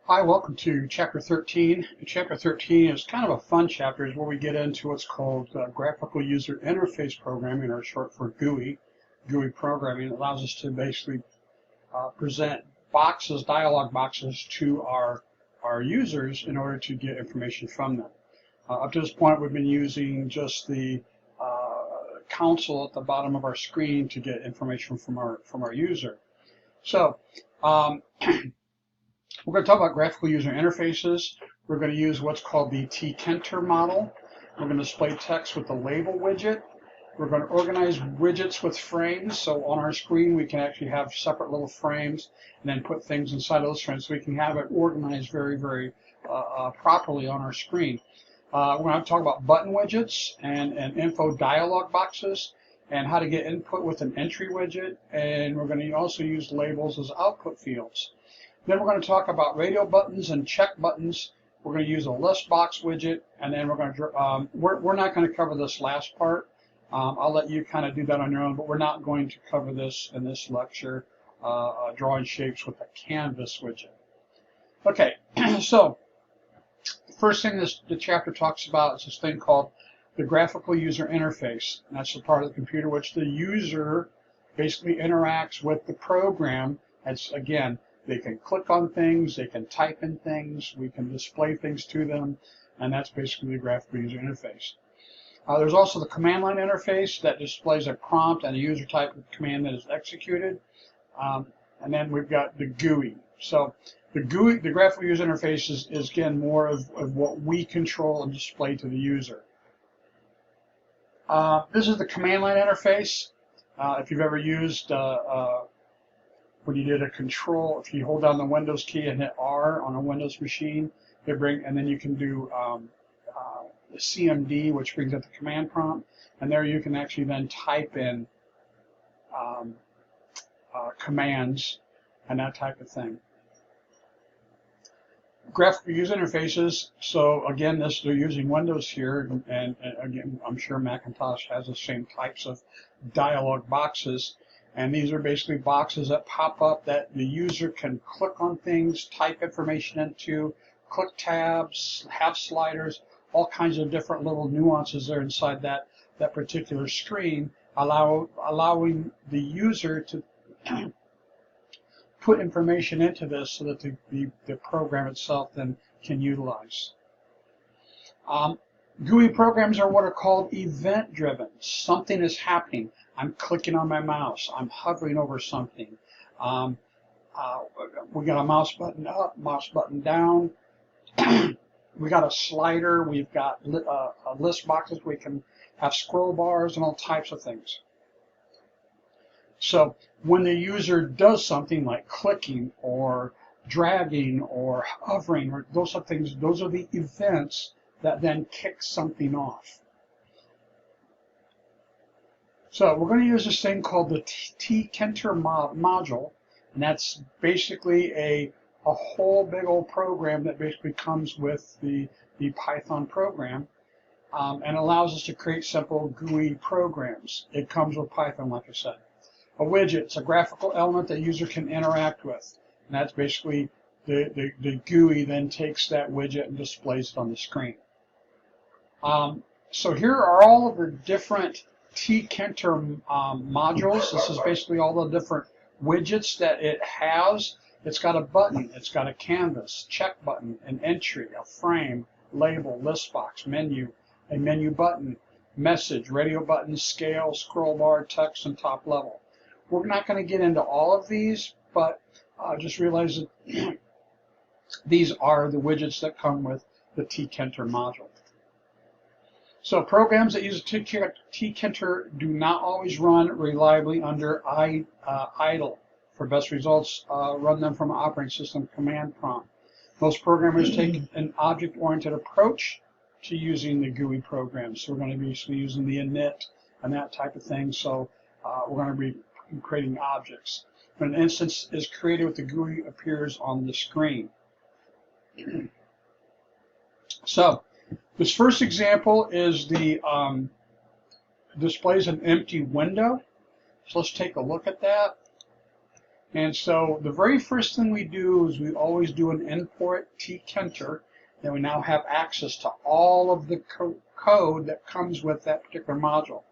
Hi, welcome to Chapter 13. Chapter 13 is kind of a fun chapter, is where we get into what's called Graphical User Interface Programming, or short for GUI. GUI programming. It allows us to basically present boxes, dialog boxes, to our users in order to get information from them. Up to this point, we've been using just the console at the bottom of our screen to get information from our user. So we're going to talk about graphical user interfaces. We're going to use what's called the tkinter model. We're going to display text with the label widget. We're going to organize widgets with frames. So on our screen, we can actually have separate little frames and then put things inside of those frames so we can have it organized very, very properly on our screen. We're going to talk about button widgets and info dialog boxes and how to get input with an entry widget. And we're going to also use labels as output fields. Then we're going to talk about radio buttons and check buttons. We're going to use a list box widget, and then we're going to we're not going to cover this last part. I'll let you kind of do that on your own, but we're not going to cover this in this lecture, drawing shapes with a canvas widget. Okay, so the first thing the chapter talks about is this thing called the graphical user interface, and that's the part of the computer which the user basically interacts with the program. That's, again, they can click on things, they can type in things, we can display things to them, and that's basically the graphical user interface. There's also the command line interface that displays a prompt and a user type of command that is executed. And then we've got the GUI. So the GUI, the graphical user interface, is again more of what we control and display to the user. This is the command line interface. If you've ever used when you did a control, if you hold down the Windows key and hit R on a Windows machine, and then you can do the CMD, which brings up the command prompt, and there you can actually then type in commands and that type of thing. Graphical user interfaces, so again, they're using Windows here, and again, I'm sure Macintosh has the same types of dialog boxes. And these are basically boxes that pop up that the user can click on things, type information into, click tabs, have sliders, all kinds of different little nuances there inside that particular screen, allowing the user to put information into this so that the program itself then can utilize. GUI programs are what are called event-driven. Something is happening. I'm clicking on my mouse. I'm hovering over something. We got a mouse button up, mouse button down. We got a slider. We've got list boxes. We can have scroll bars and all types of things. So when the user does something like clicking or dragging or hovering, or those are things, those are the events that then kick something off. So we're going to use this thing called the tkinter module, and that's basically a whole big old program that basically comes with the Python program, and allows us to create simple GUI programs. It comes with Python, like I said. A widget, it's a graphical element that the user can interact with, and that's basically the GUI then takes that widget and displays it on the screen. So here are all of the different tkinter modules. This is basically all the different widgets that it has. It's got a button, it's got a canvas, check button, an entry, a frame, label, list box, menu, a menu button, message, radio button, scale, scroll bar, text, and top level. We're not going to get into all of these, but just realize that these are the widgets that come with the tkinter module. So programs that use tkinter do not always run reliably under idle. For best results, run them from an operating system command prompt. Most programmers take an object-oriented approach to using the GUI programs. So we're going to be using the init and that type of thing. So we're going to be creating objects. When an instance is created with the GUI appears on the screen. So this first example is the displays an empty window. So let's take a look at that. And so the very first thing we do is we always do an import tkinter. Then we now have access to all of the code that comes with that particular module.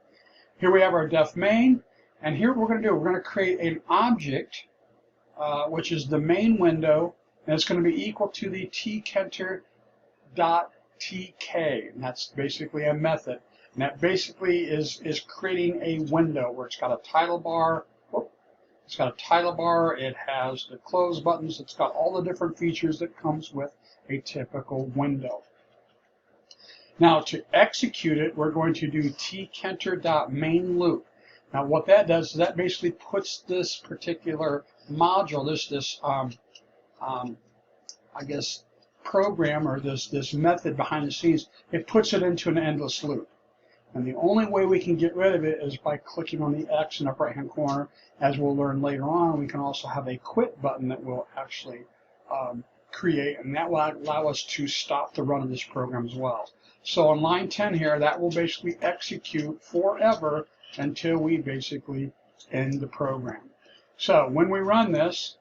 Here we have our def main, and here what we're going to do, we're going to create an object, which is the main window, and it's going to be equal to the tkinter.tk, and that's basically a method. And that basically is creating a window where it's got a title bar. It's got a title bar, it has the close buttons, it's got all the different features that comes with a typical window. Now to execute it, we're going to do tkinter.mainLoop. Now what that does is that basically puts this particular module, this I guess program or this method behind the scenes, it puts it into an endless loop. And the only way we can get rid of it is by clicking on the X in the upper right hand corner. As we'll learn later on, we can also have a quit button that will actually create, and that will allow us to stop the run of this program as well. So on line 10 here, that will basically execute forever until we basically end the program. So when we run this,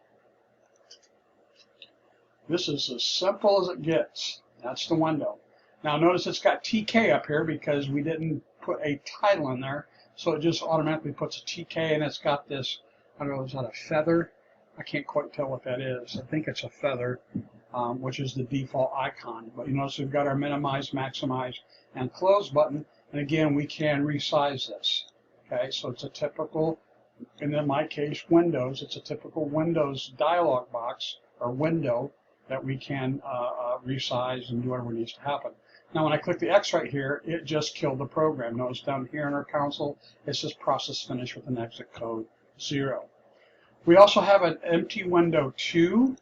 this is as simple as it gets. That's the window. Now notice it's got TK up here because we didn't put a title in there, so it just automatically puts a TK, and it's got this, I don't know, is that a feather? I can't quite tell what that is. I think it's a feather, which is the default icon. But you notice we've got our minimize, maximize, and close button, and again we can resize this. Okay, so it's a typical, and in my case Windows, it's a typical Windows dialog box or window that we can resize and do whatever needs to happen. Now when I click the X right here, it just killed the program. Notice down here in our console, it says process finished with an exit code 0. We also have an empty window 2.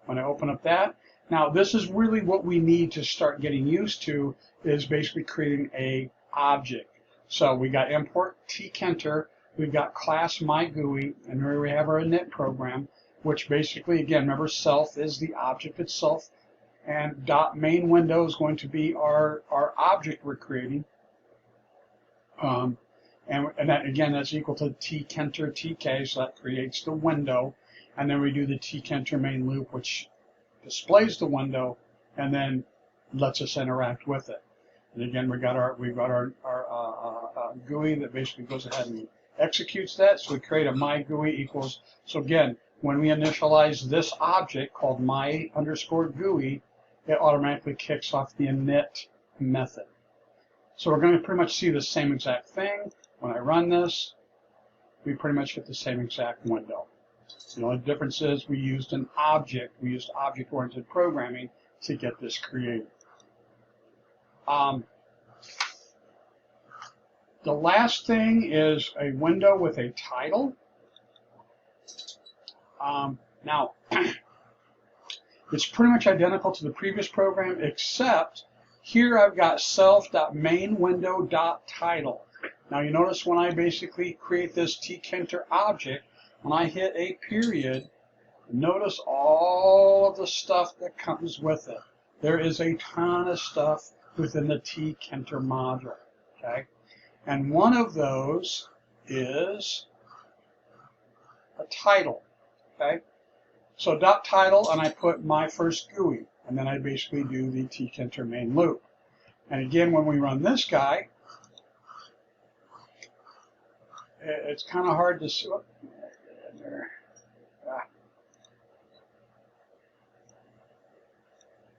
When I open up that, now this is really what we need to start getting used to, is basically creating a object. So we got import tkinter, we've got class myGUI, and here we have our init program, which basically, again, remember self is the object itself, and .main window is going to be our object we're creating. And that, again, that's equal to tkinter tk, so that creates the window. And then we do the tkinter main loop, which displays the window and then lets us interact with it. And again, we've got our GUI that basically goes ahead and executes that. So we create a myGUI equals, so again, when we initialize this object called my_GUI, it automatically kicks off the init method. So we're going to pretty much see the same exact thing. When I run this, we pretty much get the same exact window. The only difference is we used an object. We used object-oriented programming to get this created. The last thing is a window with a title. Now, it's pretty much identical to the previous program, except here I've got self.mainWindow.title. Now you notice when I basically create this tkinter object, when I hit a period, notice all of the stuff that comes with it. There is a ton of stuff within the tkinter module, okay? And one of those is a title, okay? So .title, and I put my first GUI, and then I basically do the tkinter main loop. And again, when we run this guy, it's kind of hard to see.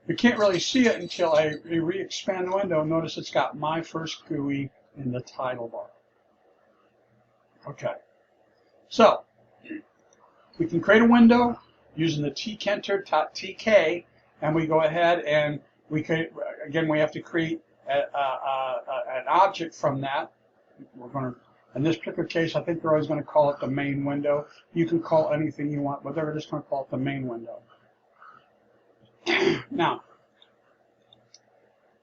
You can't really see it until I re-expand the window. Notice it's got my first GUI in the title bar. Okay, so we can create a window using the tkinter.tk, and we go ahead and we create, again, we have to create an object from that. We're going to, in this particular case, I think they're always going to call it the main window. You can call anything you want, but they're just going to call it the main window. Now,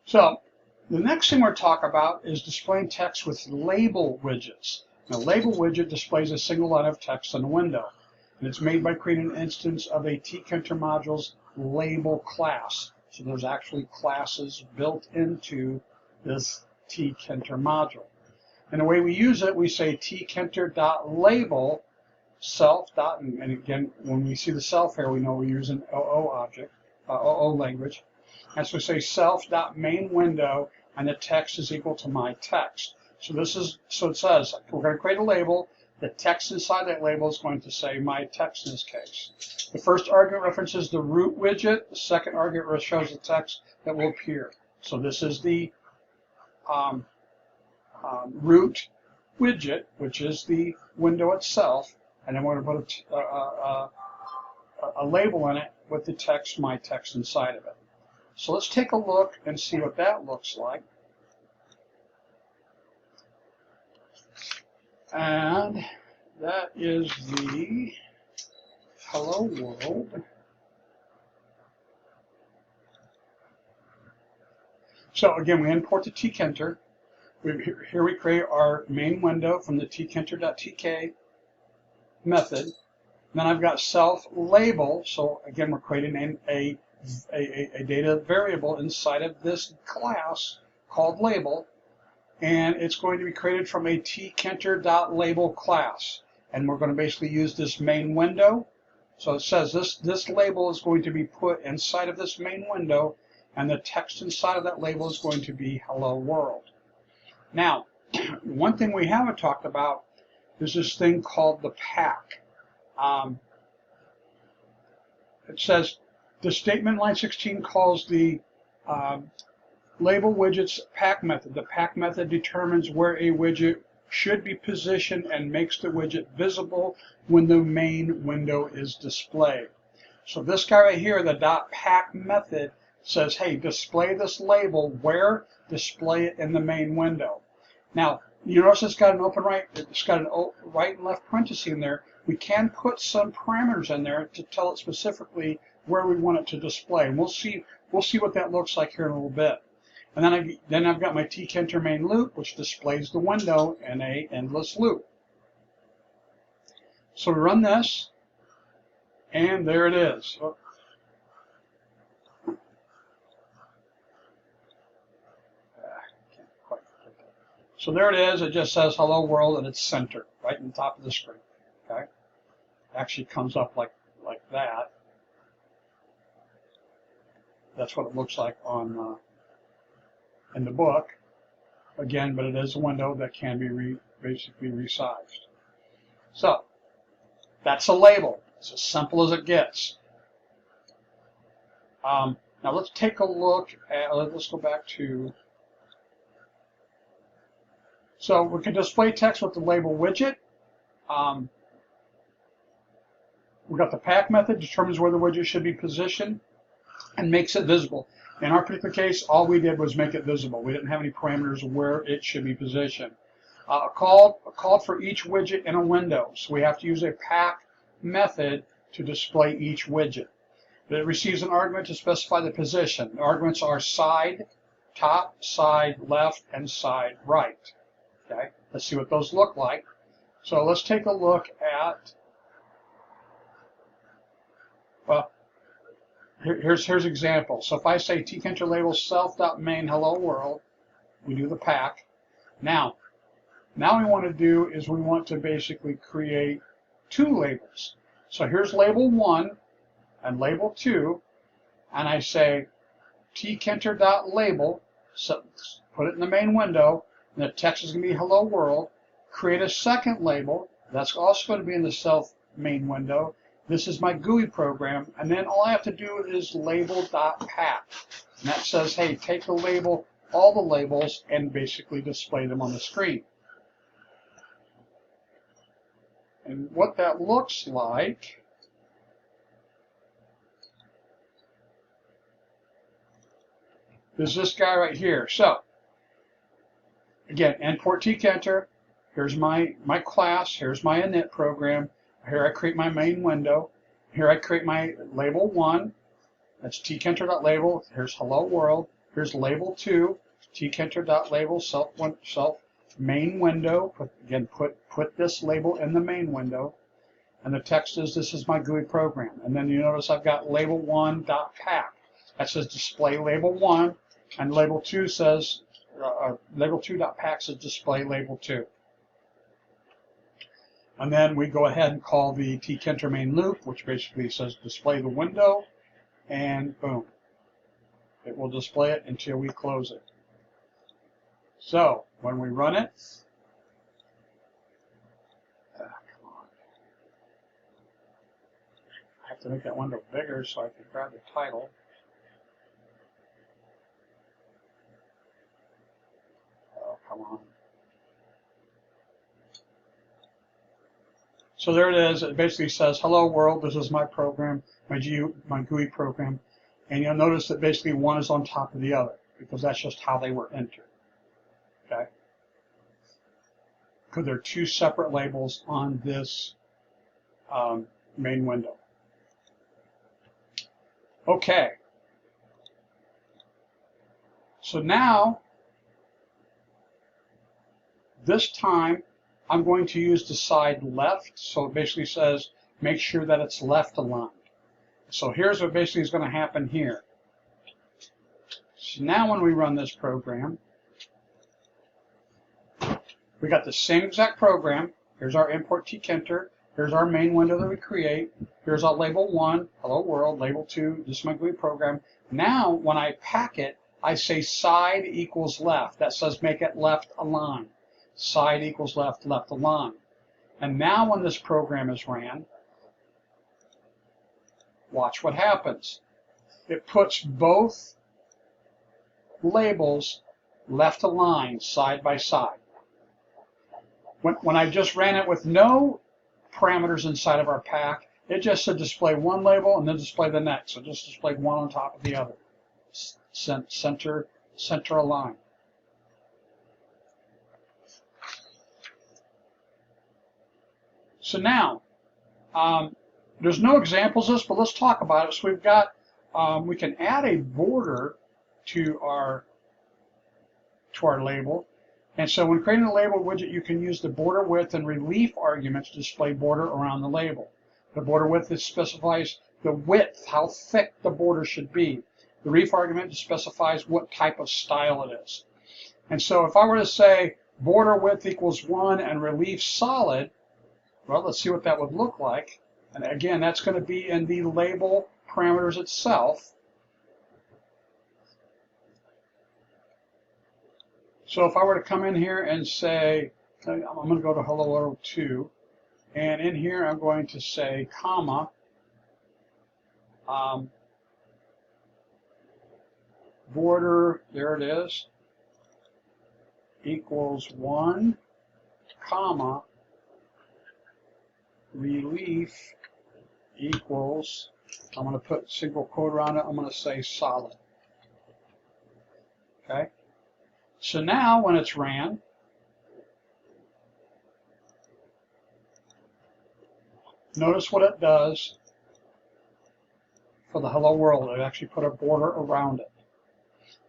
so the next thing we're talking about is displaying text with label widgets. Now, label widget displays a single line of text in the window, and it's made by creating an instance of a tkinter module's label class. So there's actually classes built into this tkinter module. And the way we use it, we say tkinter.label self dot, and again, when we see the self here, we know we're using OO object, OO language. And so we say self dot main window, and the text is equal to my text. So it says we're going to create a label. The text inside that label is going to say my text in this case. The first argument references the root widget. The second argument shows the text that will appear. So this is the root widget, which is the window itself, and then we're going to put a label in it with the text, my text, inside of it. So let's take a look and see what that looks like. And that is the hello world. So again, we import the tkinter. Here we create our main window from the tkinter.tk method. And then I've got self label. So again, we're creating a data variable inside of this class called label. And it's going to be created from a tkinter.label class. And we're going to basically use this main window. So it says this label is going to be put inside of this main window, and the text inside of that label is going to be hello world. Now, one thing we haven't talked about is this thing called the pack. It says the statement line 16 calls the label widget's pack method. The pack method determines where a widget should be positioned and makes the widget visible when the main window is displayed. So this guy right here, the .pack method, says, hey, display this label where? Display it in the main window. Now, you notice it's got an open right, it's got an right and left parenthesis in there. We can put some parameters in there to tell it specifically where we want it to display. And we'll see what that looks like here in a little bit. And then I've got my tkinter main loop, which displays the window in a endless loop. So we run this, and there it is. So there it is. It just says hello world, and it's centered right in the top of the screen. Okay, actually comes up like that. That's what it looks like on in the book. Again, but it is a window that can be basically resized. So that's a label. It's as simple as it gets. Now let's take a look at. Let's go back to. So we can display text with the label widget. We've got the pack method, determines where the widget should be positioned and makes it visible. In our particular case, all we did was make it visible. We didn't have any parameters where it should be positioned. Called for each widget in a window. So we have to use a pack method to display each widget. It receives an argument to specify the position. The arguments are side, top, side, left, and side, right. Okay, let's see what those look like. So let's take a look at, well, here's example. So if I say tkinter label self.main hello world, we do the pack. Now we want to do is we want to basically create two labels. So here's label 1 and label 2, and I say tkinter.label, so put it in the main window, and the text is going to be hello world. Create a second label that's also going to be in the self main window. This is my GUI program, and then all I have to do is label.pack. And that says, hey, take the label, all the labels, and basically display them on the screen. And what that looks like is this guy right here. So, again, import tkinter. Here's my class. Here's my init program. Here I create my main window. Here I create my label 1. That's tkinter.label. Here's hello world. Here's label 2. tkinter.label self main window. Put this label in the main window. And the text is, this is my GUI program. And then you notice I've got label 1.pack. That says display label 1. And label 2 says, label 2.pack says display label 2. And then we go ahead and call the tkinter main loop, which basically says display the window, and boom. It will display it until we close it. So when we run it, come on. I have to make that window bigger so I can grab the title. Oh, come on. So there it is. It basically says, hello world, this is my program, my GUI program. And you'll notice that basically one is on top of the other because that's just how they were entered. Okay? Because they're two separate labels on this main window. Okay. So now, this time, I'm going to use the side left. So it basically says, make sure that it's left aligned. So here's what basically is going to happen here. So now when we run this program, we got the same exact program. Here's our import tkinter. Here's our main window that we create. Here's our label 1, hello world, label 2, this is my GUI program. Now when I pack it, I say side equals left. That says make it left aligned. Side equals left, left aligned. And now when this program is ran, watch what happens. It puts both labels left aligned side by side. When I just ran it with no parameters inside of our pack, it just said display one label and then display the next. So just display one on top of the other. Center align. So now, there's no examples of this, but let's talk about it. So we've got, we can add a border to our label. And so when creating a label widget, you can use the border width and relief arguments to display border around the label. The border width specifies the width, how thick the border should be. The relief argument specifies what type of style it is. And so if I were to say border width equals 1 and relief solid, well, let's see what that would look like. And again, that's going to be in the label parameters itself. So if I were to come in here and say, I'm going to go to hello world 2, and in here I'm going to say comma, border, there it is, equals 1, comma, relief equals, I'm going to put single quote around it, I'm going to say solid. Okay? So now when it's ran, notice what it does for the hello world. It actually put a border around it.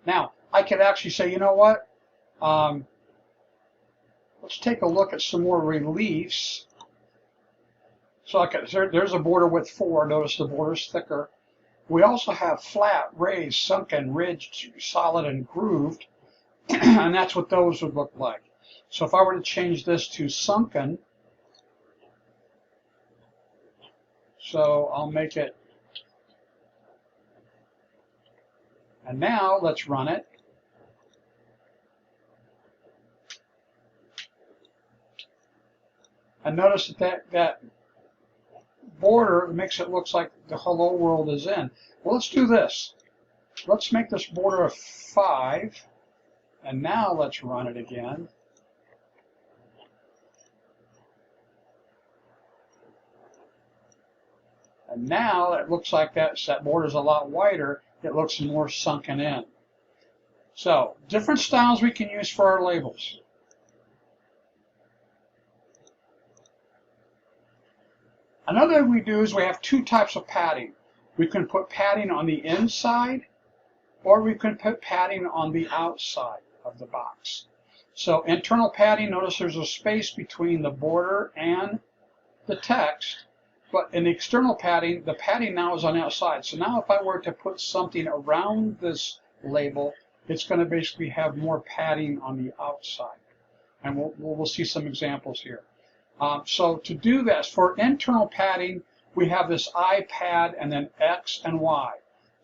Now, I could actually say, you know what? Let's take a look at some more reliefs. So there's a border width 4. Notice the border's thicker. We also have flat, raised, sunken, ridged, solid, and grooved. And that's what those would look like. So if I were to change this to sunken, so I'll make it, and now let's run it. And notice that border makes it look like the hello world is in. Well, let's do this. Let's make this border a 5. And now let's run it again. And now it looks like that border is a lot wider. It looks more sunken in. So, different styles we can use for our labels. Another thing we do is we have two types of padding. We can put padding on the inside, or we can put padding on the outside of the box. So internal padding, notice there's a space between the border and the text, but in the external padding, the padding now is on the outside. So now if I were to put something around this label, it's going to basically have more padding on the outside. And we'll see some examples here. So to do this, for internal padding, we have this I pad and then X and Y.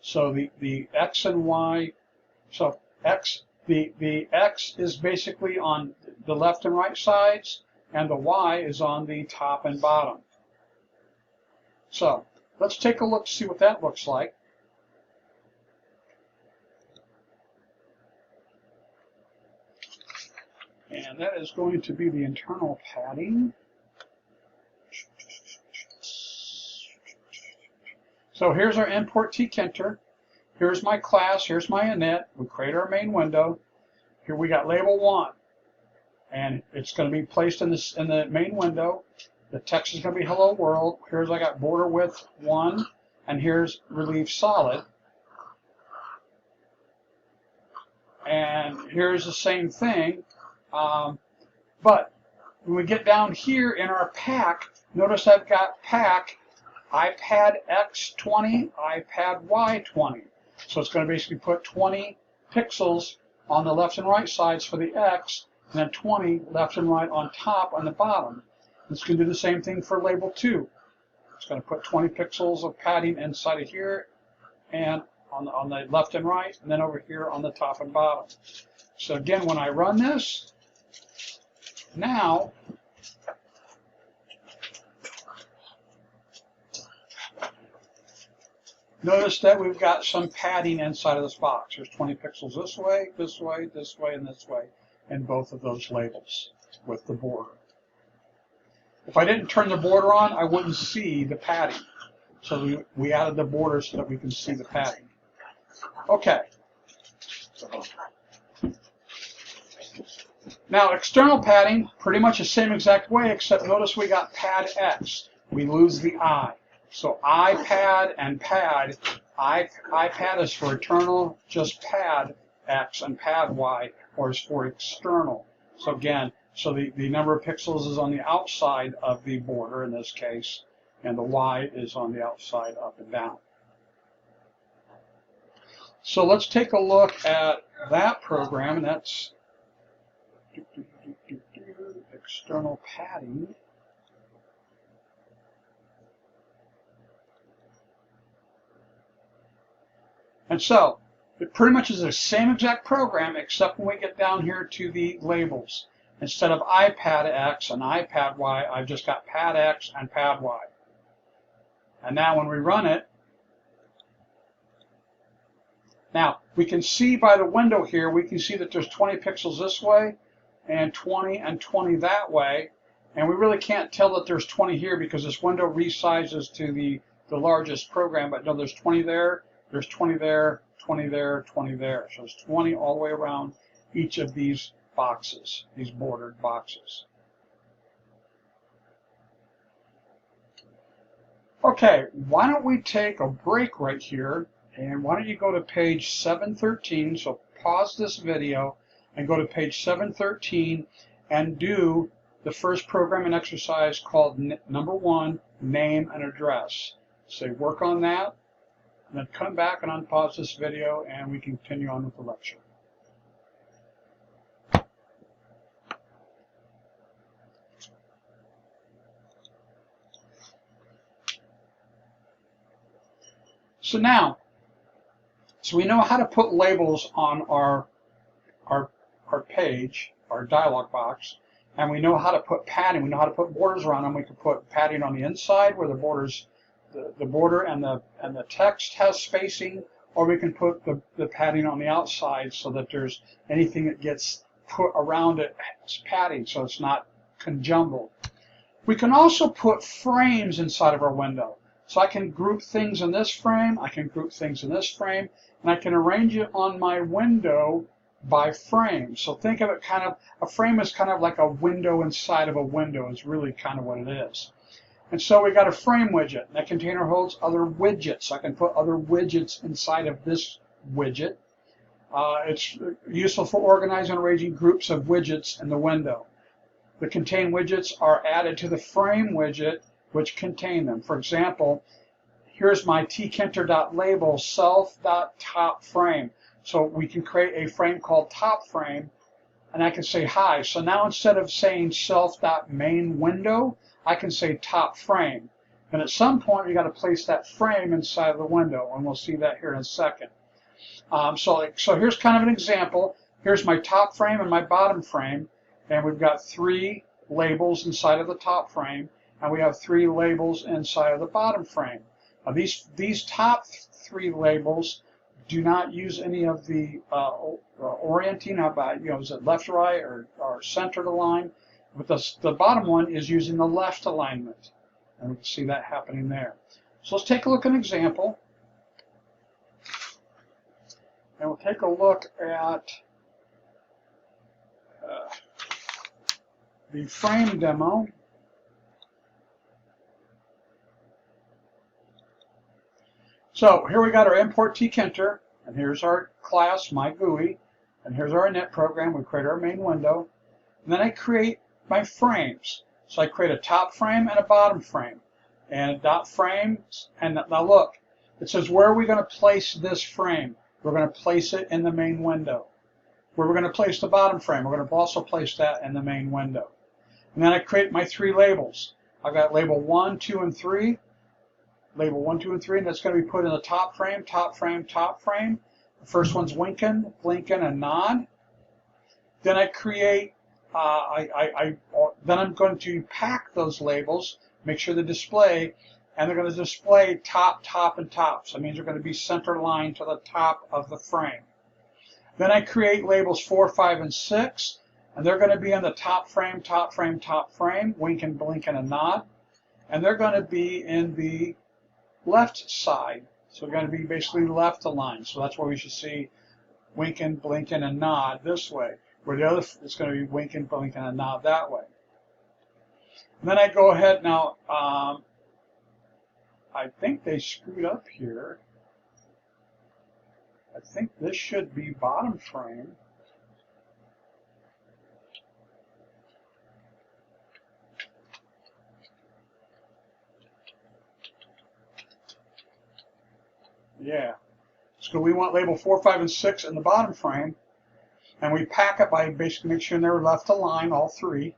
So the X and Y, so the X is basically on the left and right sides, and the Y is on the top and bottom. So let's take a look to see what that looks like. And that is going to be the internal padding. So here's our import tkinter. Here's my class. Here's my init. We create our main window. Here we got label 1. And it's going to be placed in the main window. The text is going to be hello world. Here's I got border width 1. And here's relief solid. And here's the same thing. But when we get down here in our pack, notice I've got pack iPad X20, iPad Y20. So it's going to basically put 20 pixels on the left and right sides for the X, and then 20 left and right on top on the bottom. It's going to do the same thing for label 2. It's going to put 20 pixels of padding inside of here and on the left and right, and then over here on the top and bottom. So again, when I run this, now notice that we've got some padding inside of this box. There's 20 pixels this way, this way, this way, and this way in both of those labels with the border. If I didn't turn the border on, I wouldn't see the padding. So we added the border so that we can see the padding. Okay. Now, external padding, pretty much the same exact way, except notice we got pad X. We lose the I. So iPad and pad, iPad is for internal, just pad X, and pad Y, or is for external. So again, the number of pixels is on the outside of the border in this case, and the Y is on the outside up and down. So let's take a look at that program, and that's external padding. And so it pretty much is the same exact program, except when we get down here to the labels. Instead of iPad X and iPad Y, I've just got pad X and pad Y. And now when we run it, now we can see by the window here, we can see that there's 20 pixels this way and 20 that way. And we really can't tell that there's 20 here because this window resizes to the largest program. But no, there's 20 there, there's 20 there, 20 there, 20 there. So it's 20 all the way around each of these boxes, these bordered boxes. Okay, why don't we take a break right here, and why don't you go to page 713, so pause this video and go to page 713 and do the first programming exercise called number 1, name and address. So work on that, and then come back and unpause this video and we continue on with the lecture. So now, we know how to put labels on our page, our dialog box, and we know how to put padding. We know how to put borders around them. We can put padding on the inside where the borders, the border and the text has spacing, or we can put the padding on the outside so that there's anything that gets put around it as padding, so it's not conjumbled. We can also put frames inside of our window. So I can group things in this frame, I can group things in this frame, and I can arrange it on my window by frame. So think of it kind of, a frame is kind of like a window inside of a window is really kind of what it is. And so we got a frame widget. That container holds other widgets. I can put other widgets inside of this widget. It's useful for organizing and arranging groups of widgets in the window. The contain widgets are added to the frame widget which contain them. For example, here's my tkinter.label self.top frame. So we can create a frame called top frame, and I can say hi. So now instead of saying self.main_window, I can say top frame. And at some point, you got to place that frame inside of the window, and we'll see that here in a second. So here's kind of an example. Here's my top frame and my bottom frame, and we've got 3 labels inside of the top frame, and we have 3 labels inside of the bottom frame. Now these top 3 labels do not use any of the orienting. How about, is it left, right, or center align? But the bottom one is using the left alignment, and we can see that happening there. So let's take a look at an example. And we'll take a look at the frame demo. So here we got our import tkinter, and here's our class, my GUI, and here's our init program. We create our main window, and then I create my frames. So I create a top frame and a bottom frame, and dot frames. And now look, it says where are we going to place this frame? We're going to place it in the main window. Where we're going to place the bottom frame, we're going to also place that in the main window. And then I create my 3 labels. I've got label 1, 2, and 3. Label 1, 2, and 3, and that's going to be put in the top frame, top frame, top frame. The first one's winking, blinking, and nod. Then I create, then I'm going to pack those labels, make sure they display, and they're going to display top, top, and top. So that means they're going to be center line to the top of the frame. Then I create labels 4, 5, and 6, and they're going to be in the top frame, top frame, top frame, winking, blinking, and nod. And they're going to be in the left side. So they're going to be basically left aligned. So that's where we should see winking, blinking, and nod this way. Where the other is going to be winking, blinking, and nod that way. And then I go ahead now. I think they screwed up here. I think this should be bottom frame. Yeah. So we want label 4, 5, and 6 in the bottom frame. And we pack it by basically making sure they're left aligned, all 3.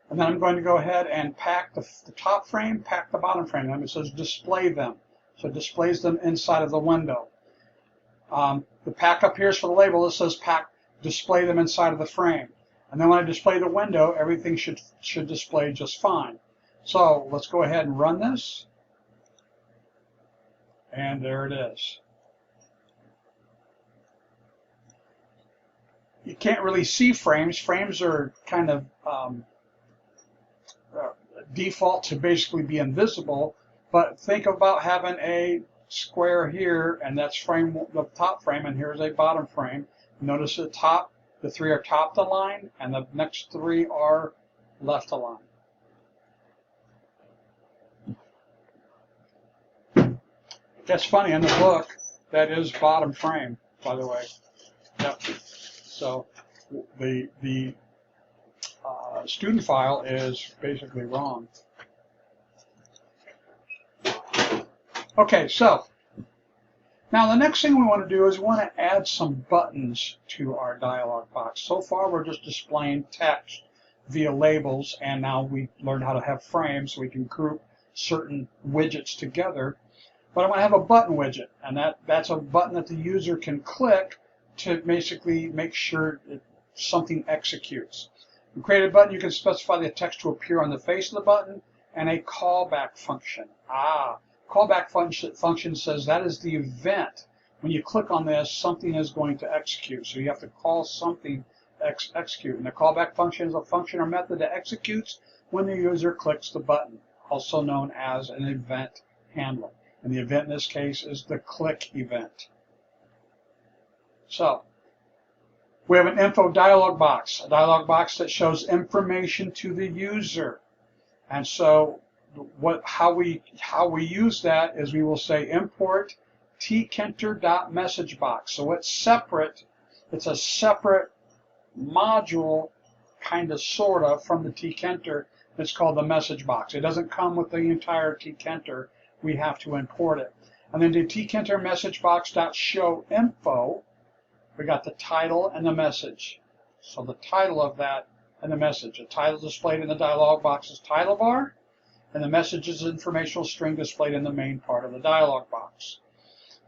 And then I'm going to go ahead and pack the top frame, pack the bottom frame. And it says display them. So it displays them inside of the window. The pack up here is for the label. It says pack, display them inside of the frame. And then when I display the window, everything should display just fine. So let's go ahead and run this. And there it is. You can't really see frames. Frames are kind of default to basically be invisible. But think about having a square here, and that's the top frame, and here's a bottom frame. Notice the 3 are top aligned, and the next 3 are left aligned. That's funny, in the book, that is bottom frame, by the way. Yep. So the student file is basically wrong. Okay, so now the next thing we want to do is we want to add some buttons to our dialog box. So far we're just displaying text via labels, and now we learned how to have frames so we can group certain widgets together. But I want to have a button widget, and that's a button that the user can click to basically make sure that something executes. To create a button, you can specify the text to appear on the face of the button and a callback function. Callback function says that is the event. When you click on this, something is going to execute. So you have to call something execute. And the callback function is a function or method that executes when the user clicks the button, also known as an event handler. And the event in this case is the click event. So we have an info dialog box, a dialog box that shows information to the user. And so how we use that is we will say import tkinter.messageBox. So it's separate. It's a separate module, kind of, sort of, from the tkinter. It's called the message box. It doesn't come with the entire tkinter. We have to import it. And then the tkinter message box.showInfo. We got the title and the message. So the title of that and the message. The title displayed in the dialog box's title bar, and the message is an informational string displayed in the main part of the dialog box.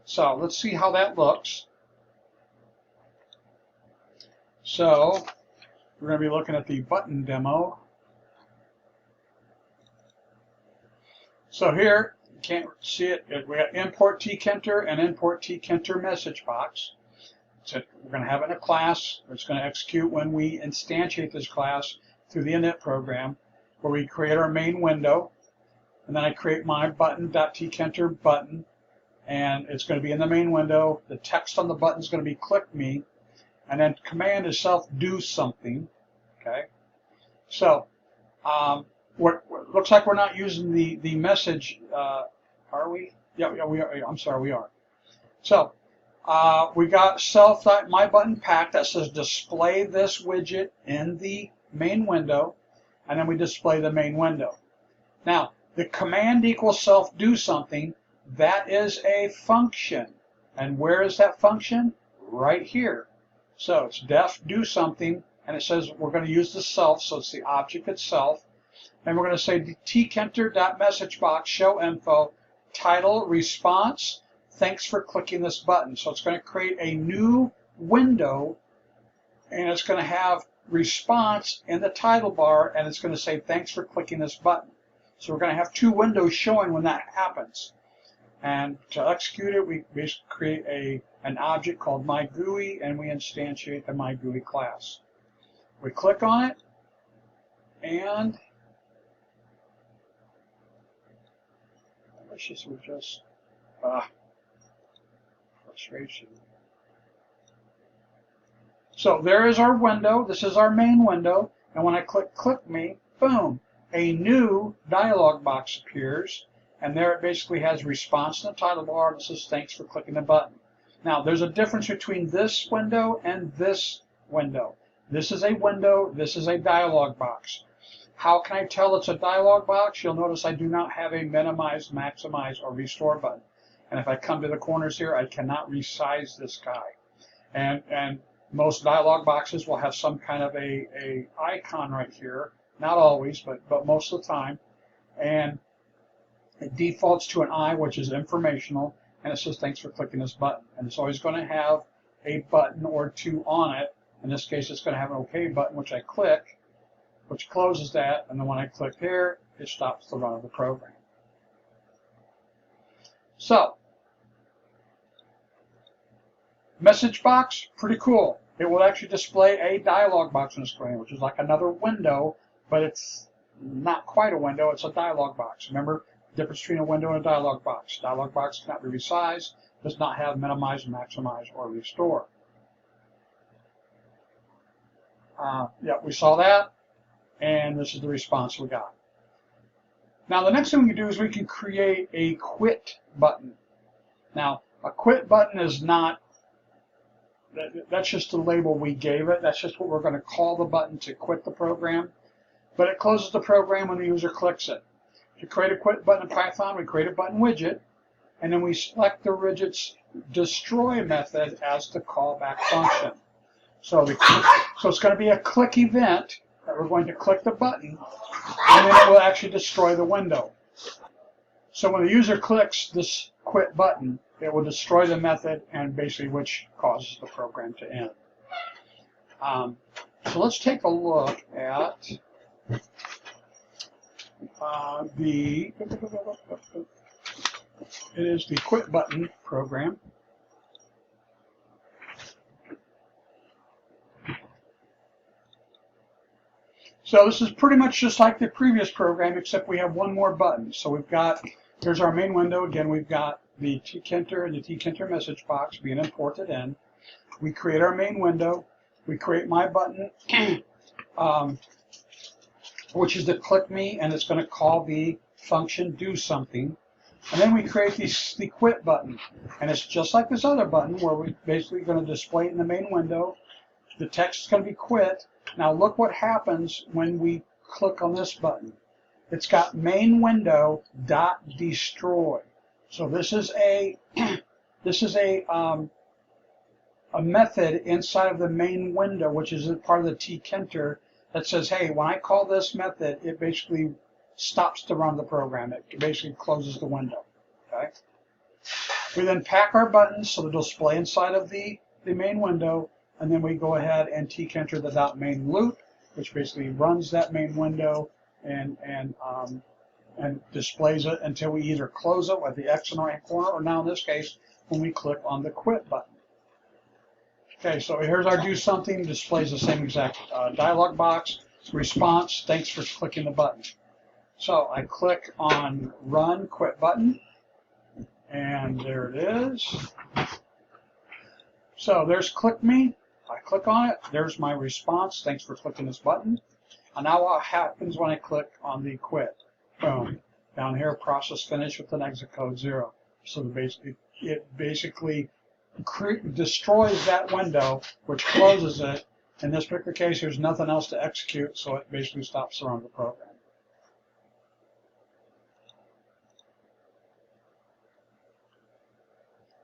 So let's see how that looks. So we're going to be looking at the button demo. So here, you can't see it, we got import tkinter and import tkinter message box. So we're going to have it in a class. It's going to execute when we instantiate this class through the init program, where we create our main window, and then I create my button.tkinter button, and it's going to be in the main window. The text on the button is going to be click me, and then command is self do something. Okay, so looks like we're not using the message. Are we? Yeah, we are. I'm sorry, we are. So we got self.myButtonPack that says display this widget in the main window, and then we display the main window. Now, the command equals self do something, that is a function. And where is that function? Right here. So it's def do something, and it says we're going to use the self, so it's the object itself. And we're going to say tkinter.messageBox show info title response. Thanks for clicking this button. So it's going to create a new window, and it's going to have response in the title bar, and it's going to say thanks for clicking this button. So we're going to have two windows showing when that happens. And to execute it, we basically create an object called myGUI, and we instantiate the myGUI class. We click on it, and malicious would just frustration. So there is our window. This is our main window, and when I click me, boom, a new dialog box appears, and there it basically has response in the title bar and says thanks for clicking the button. Now there's a difference between this window and this window. This is a window, this is a dialog box. How can I tell it's a dialog box? You'll notice I do not have a minimize, maximize, or restore button. And if I come to the corners here, I cannot resize this guy. And most dialog boxes will have some kind of a icon right here. Not always, but most of the time. And it defaults to an I, which is informational, and it says thanks for clicking this button. And it's always going to have a button or two on it. In this case, it's going to have an OK button, which I click, which closes that, and then when I click here, it stops the run of the program. So, message box, pretty cool. It will actually display a dialog box on the screen, which is like another window, but it's not quite a window, it's a dialog box. Remember the difference between a window and a dialog box. Dialog box cannot be resized, does not have minimize, maximize, or restore. Yeah, we saw that, and this is the response we got. Now the next thing we can do is we can create a quit button. Now a quit button is not, that's just the label we gave it. That's just what we're going to call the button to quit the program. But it closes the program when the user clicks it. To create a quit button in Python, we create a button widget, and then we select the widget's destroy method as the callback function. So it's going to be a click event that we're going to click the button, and then it will actually destroy the window. So when the user clicks this quit button, it will destroy the method, and basically which causes the program to end. So let's take a look at it is the quit button program. So this is pretty much just like the previous program, except we have one more button. So we've got, here's our main window. Again, we've got the tkinter and the tkinter message box being imported in. We create our main window. We create my button, which is the click me, and it's going to call the function do something. And then we create the quit button, and it's just like this other button where we're basically going to display it in the main window. The text is going to be quit. Now look what happens when we click on this button. It's got main window dot destroy. So this is a a method inside of the main window, which is a part of the tkinter, that says, hey, when I call this method, it basically stops to run the program. It basically closes the window. Okay. We then pack our buttons so they'll display inside of the main window, and then we go ahead and tkinter the .main loop, which basically runs that main window and displays it until we either close it with the X in the right corner, or now in this case, when we click on the quit button. Okay, so here's our do something, displays the same exact dialog box. Response, thanks for clicking the button. So I click on run quit button, and there it is. So there's click me. I click on it. There's my response. Thanks for clicking this button. And now what happens when I click on the quit? Boom. Down here, process finished with an exit code 0. So it basically destroys that window, which closes it. In this particular case, there's nothing else to execute, so it basically stops to run the program.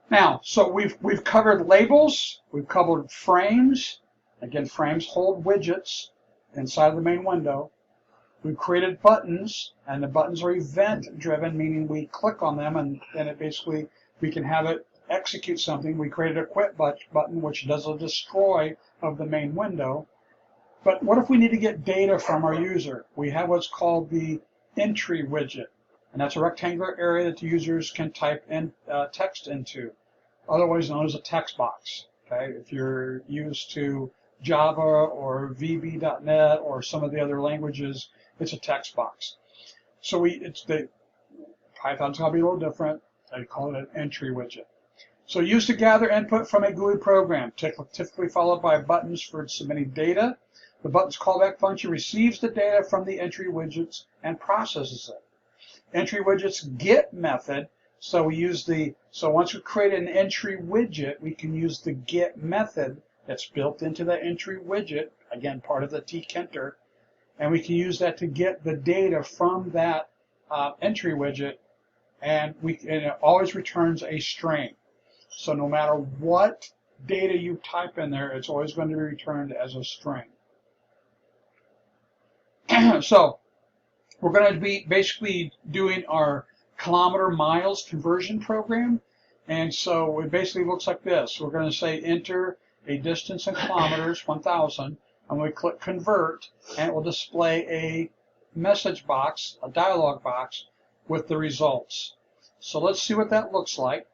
Now, so we've covered labels, we've covered frames. Again, frames hold widgets inside of the main window. We've created buttons, and the buttons are event-driven, meaning we click on them, and it basically, we can have it execute something. We created a quit button, which does a destroy of the main window. But what if we need to get data from our user? We have what's called the entry widget, and that's a rectangular area that the users can type in text into, otherwise known as a text box. Okay, if you're used to Java or VB.NET or some of the other languages, it's a text box. So Python's going to be a little different. They call it an entry widget. So used to gather input from a GUI program, typically followed by buttons for submitting data. The button's callback function receives the data from the entry widgets and processes it. Entry widgets get method, so once we create an entry widget, we can use the get method that's built into the entry widget, again part of the tkinter, and we can use that to get the data from that entry widget, and it always returns a string. So no matter what data you type in there, it's always going to be returned as a string. So we're going to be basically doing our kilometer miles conversion program, and so it basically looks like this. We're going to say enter a distance in kilometers, 1,000, and we click convert, and it will display a message box, a dialog box, with the results. So let's see what that looks like.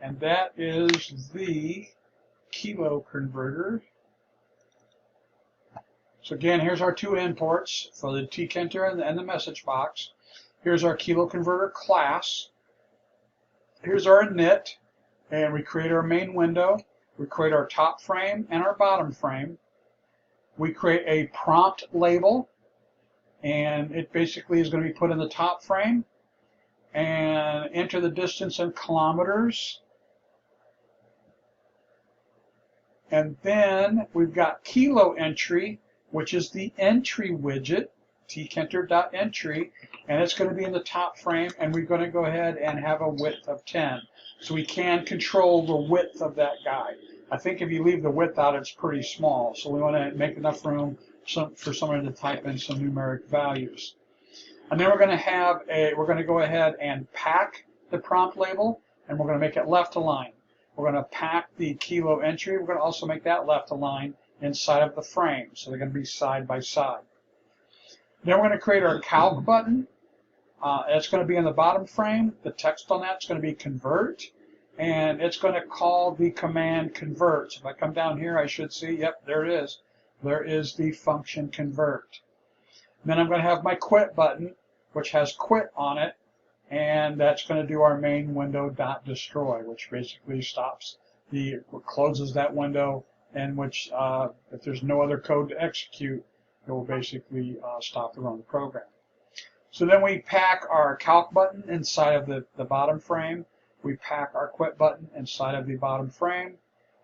And that is the kilo converter. So again, here's our two imports for the tkinter and the message box. Here's our kilo converter class. Here's our init, and we create our main window. We create our top frame and our bottom frame. We create a prompt label, and it basically is going to be put in the top frame, and enter the distance in kilometers. And then we've got kilo entry, which is the entry widget, tkinter.entry, and it's going to be in the top frame, and we're going to go ahead and have a width of 10. So we can control the width of that guy. I think if you leave the width out, it's pretty small, so we want to make enough room for someone to type in some numeric values. And then we're going to go ahead and pack the prompt label, and we're going to make it left align. We're going to pack the kilo entry. We're going to also make that left align inside of the frame, so they're going to be side by side. Then we're going to create our calc button. It's going to be in the bottom frame. The text on that is going to be convert, and it's going to call the command convert. So if I come down here, I should see, yep, there it is. There is the function convert. Then I'm going to have my quit button, which has quit on it, and that's going to do our main window.destroy, which basically closes that window, and which, if there's no other code to execute, it will basically stop the run of the program. So then we pack our calc button inside of the bottom frame. We pack our quit button inside of the bottom frame.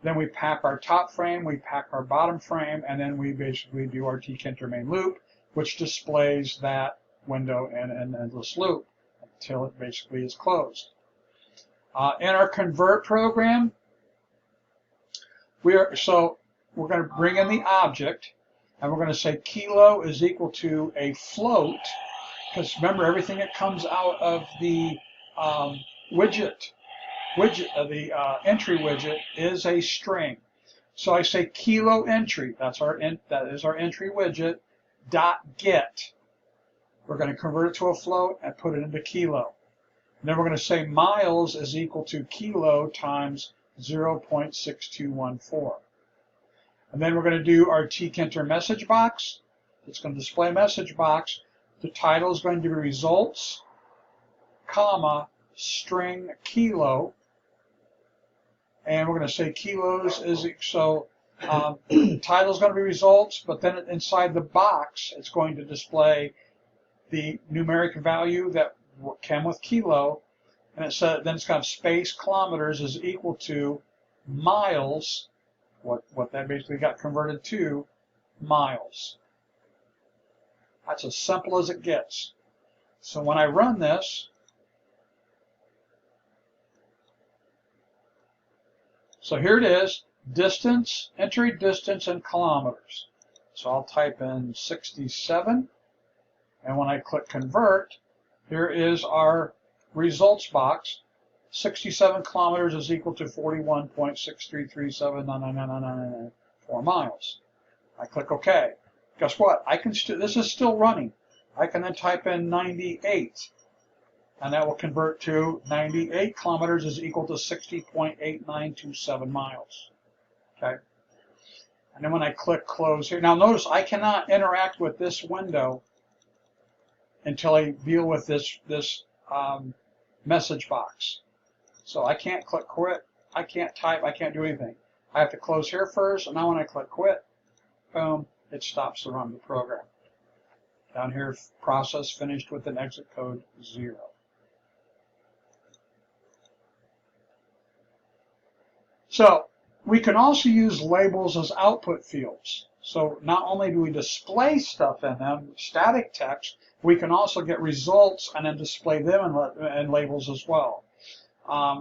Then we pack our top frame, we pack our bottom frame, and then we basically do our tkinter main loop, which displays that window in an endless loop until it basically is closed. In our convert program, we're going to bring in the object, and we're going to say kilo is equal to a float, because remember, everything that comes out of the entry widget is a string. So I say kilo entry. That is our entry widget. Dot get. We're going to convert it to a float and put it into kilo. And then we're going to say miles is equal to kilo times 0.6214. And then we're going to do our tkinter message box. It's going to display a message box. The title is going to be results, comma, string kilo. And we're going to say kilos is, so the title is going to be results, but then inside the box, it's going to display the numeric value that came with kilo. And it said, then it's got space kilometers is equal to miles, what that basically got converted to, miles. That's as simple as it gets. So when I run this, so here it is, distance, entry distance in kilometers. So I'll type in 67, and when I click convert, here is our results box. 67 kilometers is equal to 41.6337999994 miles. I click OK. Guess what? This is still running. I can then type in 98, and that will convert to 98 kilometers is equal to 60.8927 miles. Okay. And then when I click close here, now notice I cannot interact with this window until I deal with this message box. So I can't click quit, I can't type, I can't do anything. I have to close here first, and now when I click quit, boom, it stops the run of the program. Down here, process finished with an exit code 0. So we can also use labels as output fields. So not only do we display stuff in them, static text, we can also get results and then display them in labels as well.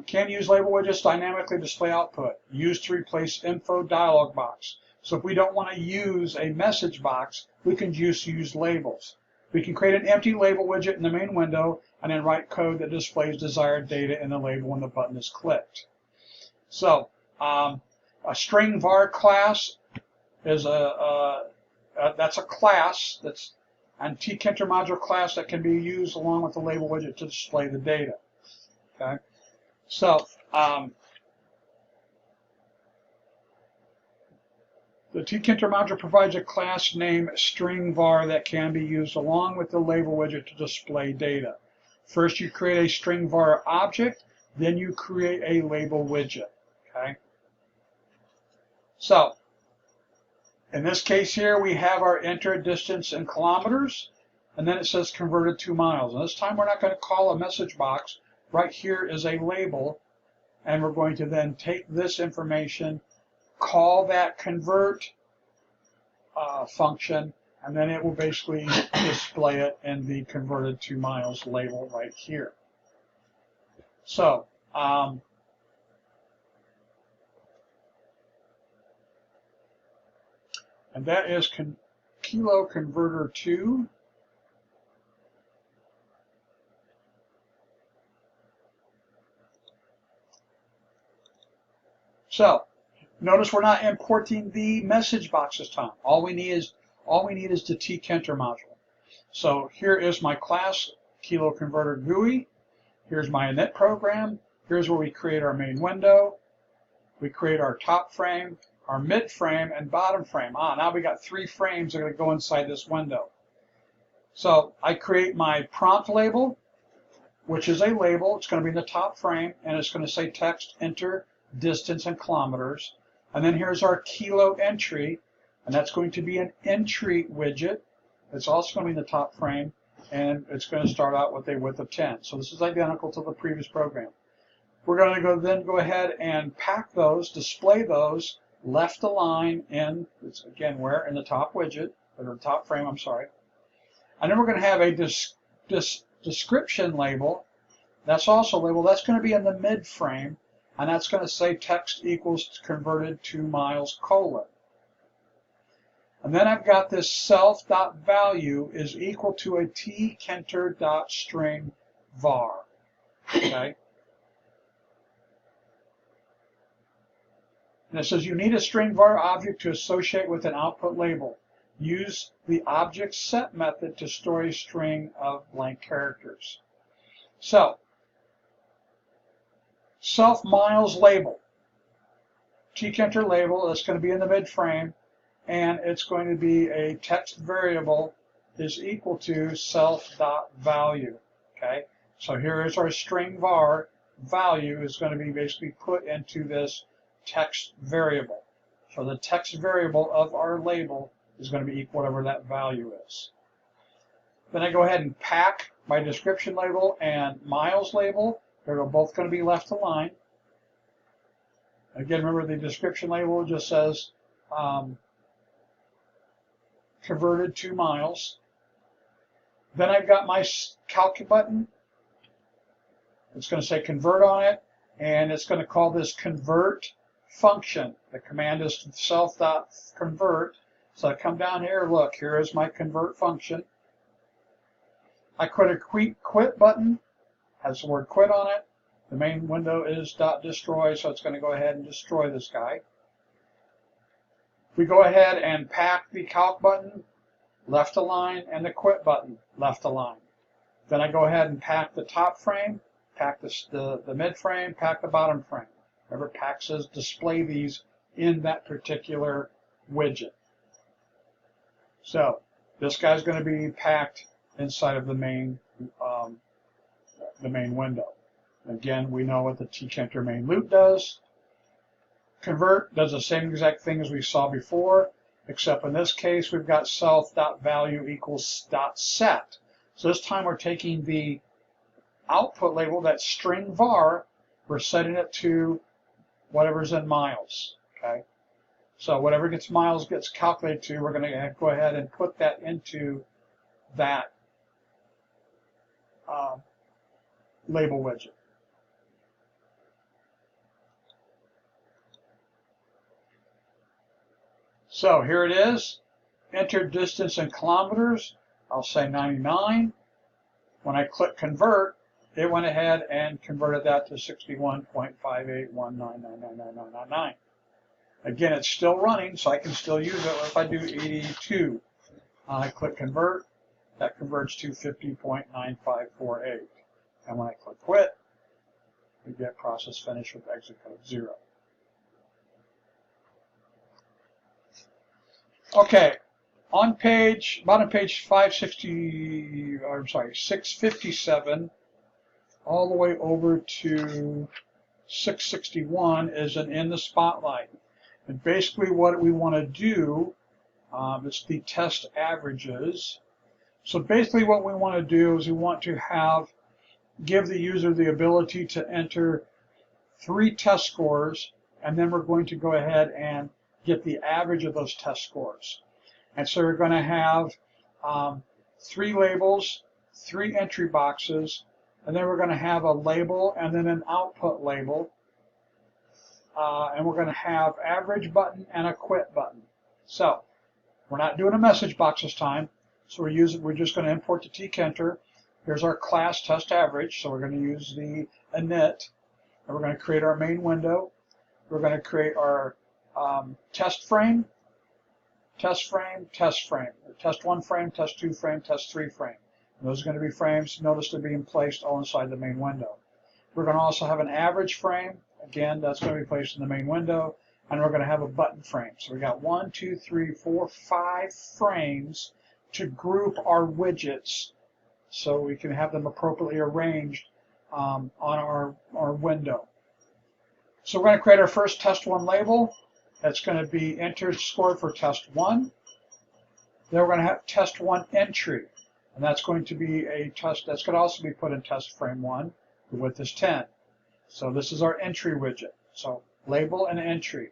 Can use label widgets dynamically display output. Used to replace info dialog box. So if we don't want to use a message box, we can just use labels. We can create an empty label widget in the main window and then write code that displays desired data in the label when the button is clicked. So a string var class is that's a class that's a tkinter module class that can be used along with the label widget to display the data. Okay. So the tkinter module provides a class named string var that can be used along with the label widget to display data. First, you create a string var object, then you create a label widget. Okay. So in this case here, we have our enter distance in kilometers, and then it says converted to miles. And this time we're not going to call a message box. Right here is a label, and we're going to then take this information, call that convert function, and then it will basically display it in the converted to miles label right here. So and that is kilo converter 2. So notice we're not importing the message box this time. All we need is the tkinter module. So here is my class kilo converter GUI. Here's my init program. Here's where we create our main window. We create our top frame, our mid frame, and bottom frame. Now we got 3 frames that are going to go inside this window. So I create my prompt label, which is a label. It's going to be in the top frame, and it's going to say text, enter, distance, and kilometers. And then here's our kilo entry, and that's going to be an entry widget. It's also going to be in the top frame, and it's going to start out with a width of 10. So this is identical to the previous program. We're going to then go ahead and pack those, display those, left align in, it's again where? In the top widget, or the top frame, I'm sorry. And then we're going to have a description label. That's also a label. That's going to be in the mid frame. and that's going to say text equals converted to miles colon. And then I've got this self.value is equal to a tkinter.string var. Okay? And it says you need a string var object to associate with an output label. Use the object set method to store a string of blank characters. So, self miles label, tkinter label, that's going to be in the mid frame, and it's going to be a text variable is equal to self.value. Okay, so here is our string var. Value is going to be basically put into this text variable. So the text variable of our label is going to be equal whatever that value is. Then I go ahead and pack my description label and miles label. They're both going to be left aligned. Again, remember the description label just says converted to miles. Then I've got my calc button. It's going to say convert on it, and it's going to call this convert function. The command is self.convert. So I come down here, look, here is my convert function. I click a quit button, has the word quit on it. The main window is .destroy, so it's going to go ahead and destroy this guy. We go ahead and pack the calc button, left align, and the quit button, left align. Then I go ahead and pack the top frame, pack the mid frame, pack the bottom frame. Remember, pack says display these in that particular widget. So this guy's going to be packed inside of the main window. Again, we know what the tkinter main loop does. Convert does the same exact thing as we saw before, except in this case we've got self.value equals .set. So this time we're taking the output label, that string var, we're setting it to whatever's in miles. Okay, so whatever gets miles gets calculated to, we're going to go ahead and put that into that label widget. So here it is. Enter distance in kilometers. I'll say 99. When I click convert, it went ahead and converted that to 61.5819999999. Again, it's still running, so I can still use it. If I do 82, I click convert, that converts to 50.9548. And when I click quit, we get process finished with exit code 0. Okay, on bottom page 657, all the way over to 661 is an in the spotlight. And basically what we want to do is the test averages. So basically what we want to do is we want to give the user the ability to enter 3 test scores, and then we're going to go ahead and get the average of those test scores. And so we're going to have 3 labels, 3 entry boxes, and then we're going to have a label and then an output label. And we're going to have average button and a quit button. So we're not doing a message box this time. So we're just going to import the tkinter. Here's our class test average. So we're going to use the init, and we're going to create our main window. We're going to create our test frame, test frame, test frame, test 1 frame, test 2 frame, test 3 frame. And those are going to be frames. Notice they're being placed all inside the main window. We're going to also have an average frame. Again, that's going to be placed in the main window. And we're going to have a button frame. So we got 1, 2, 3, 4, 5 frames to group our widgets so we can have them appropriately arranged on our window. So we're going to create our first test 1 label. That's going to be enter score for test 1. Then we're going to have test 1 entry. And that's going to be a test that's going to also be put in test frame 1. The width is 10. So this is our entry widget. So label and entry.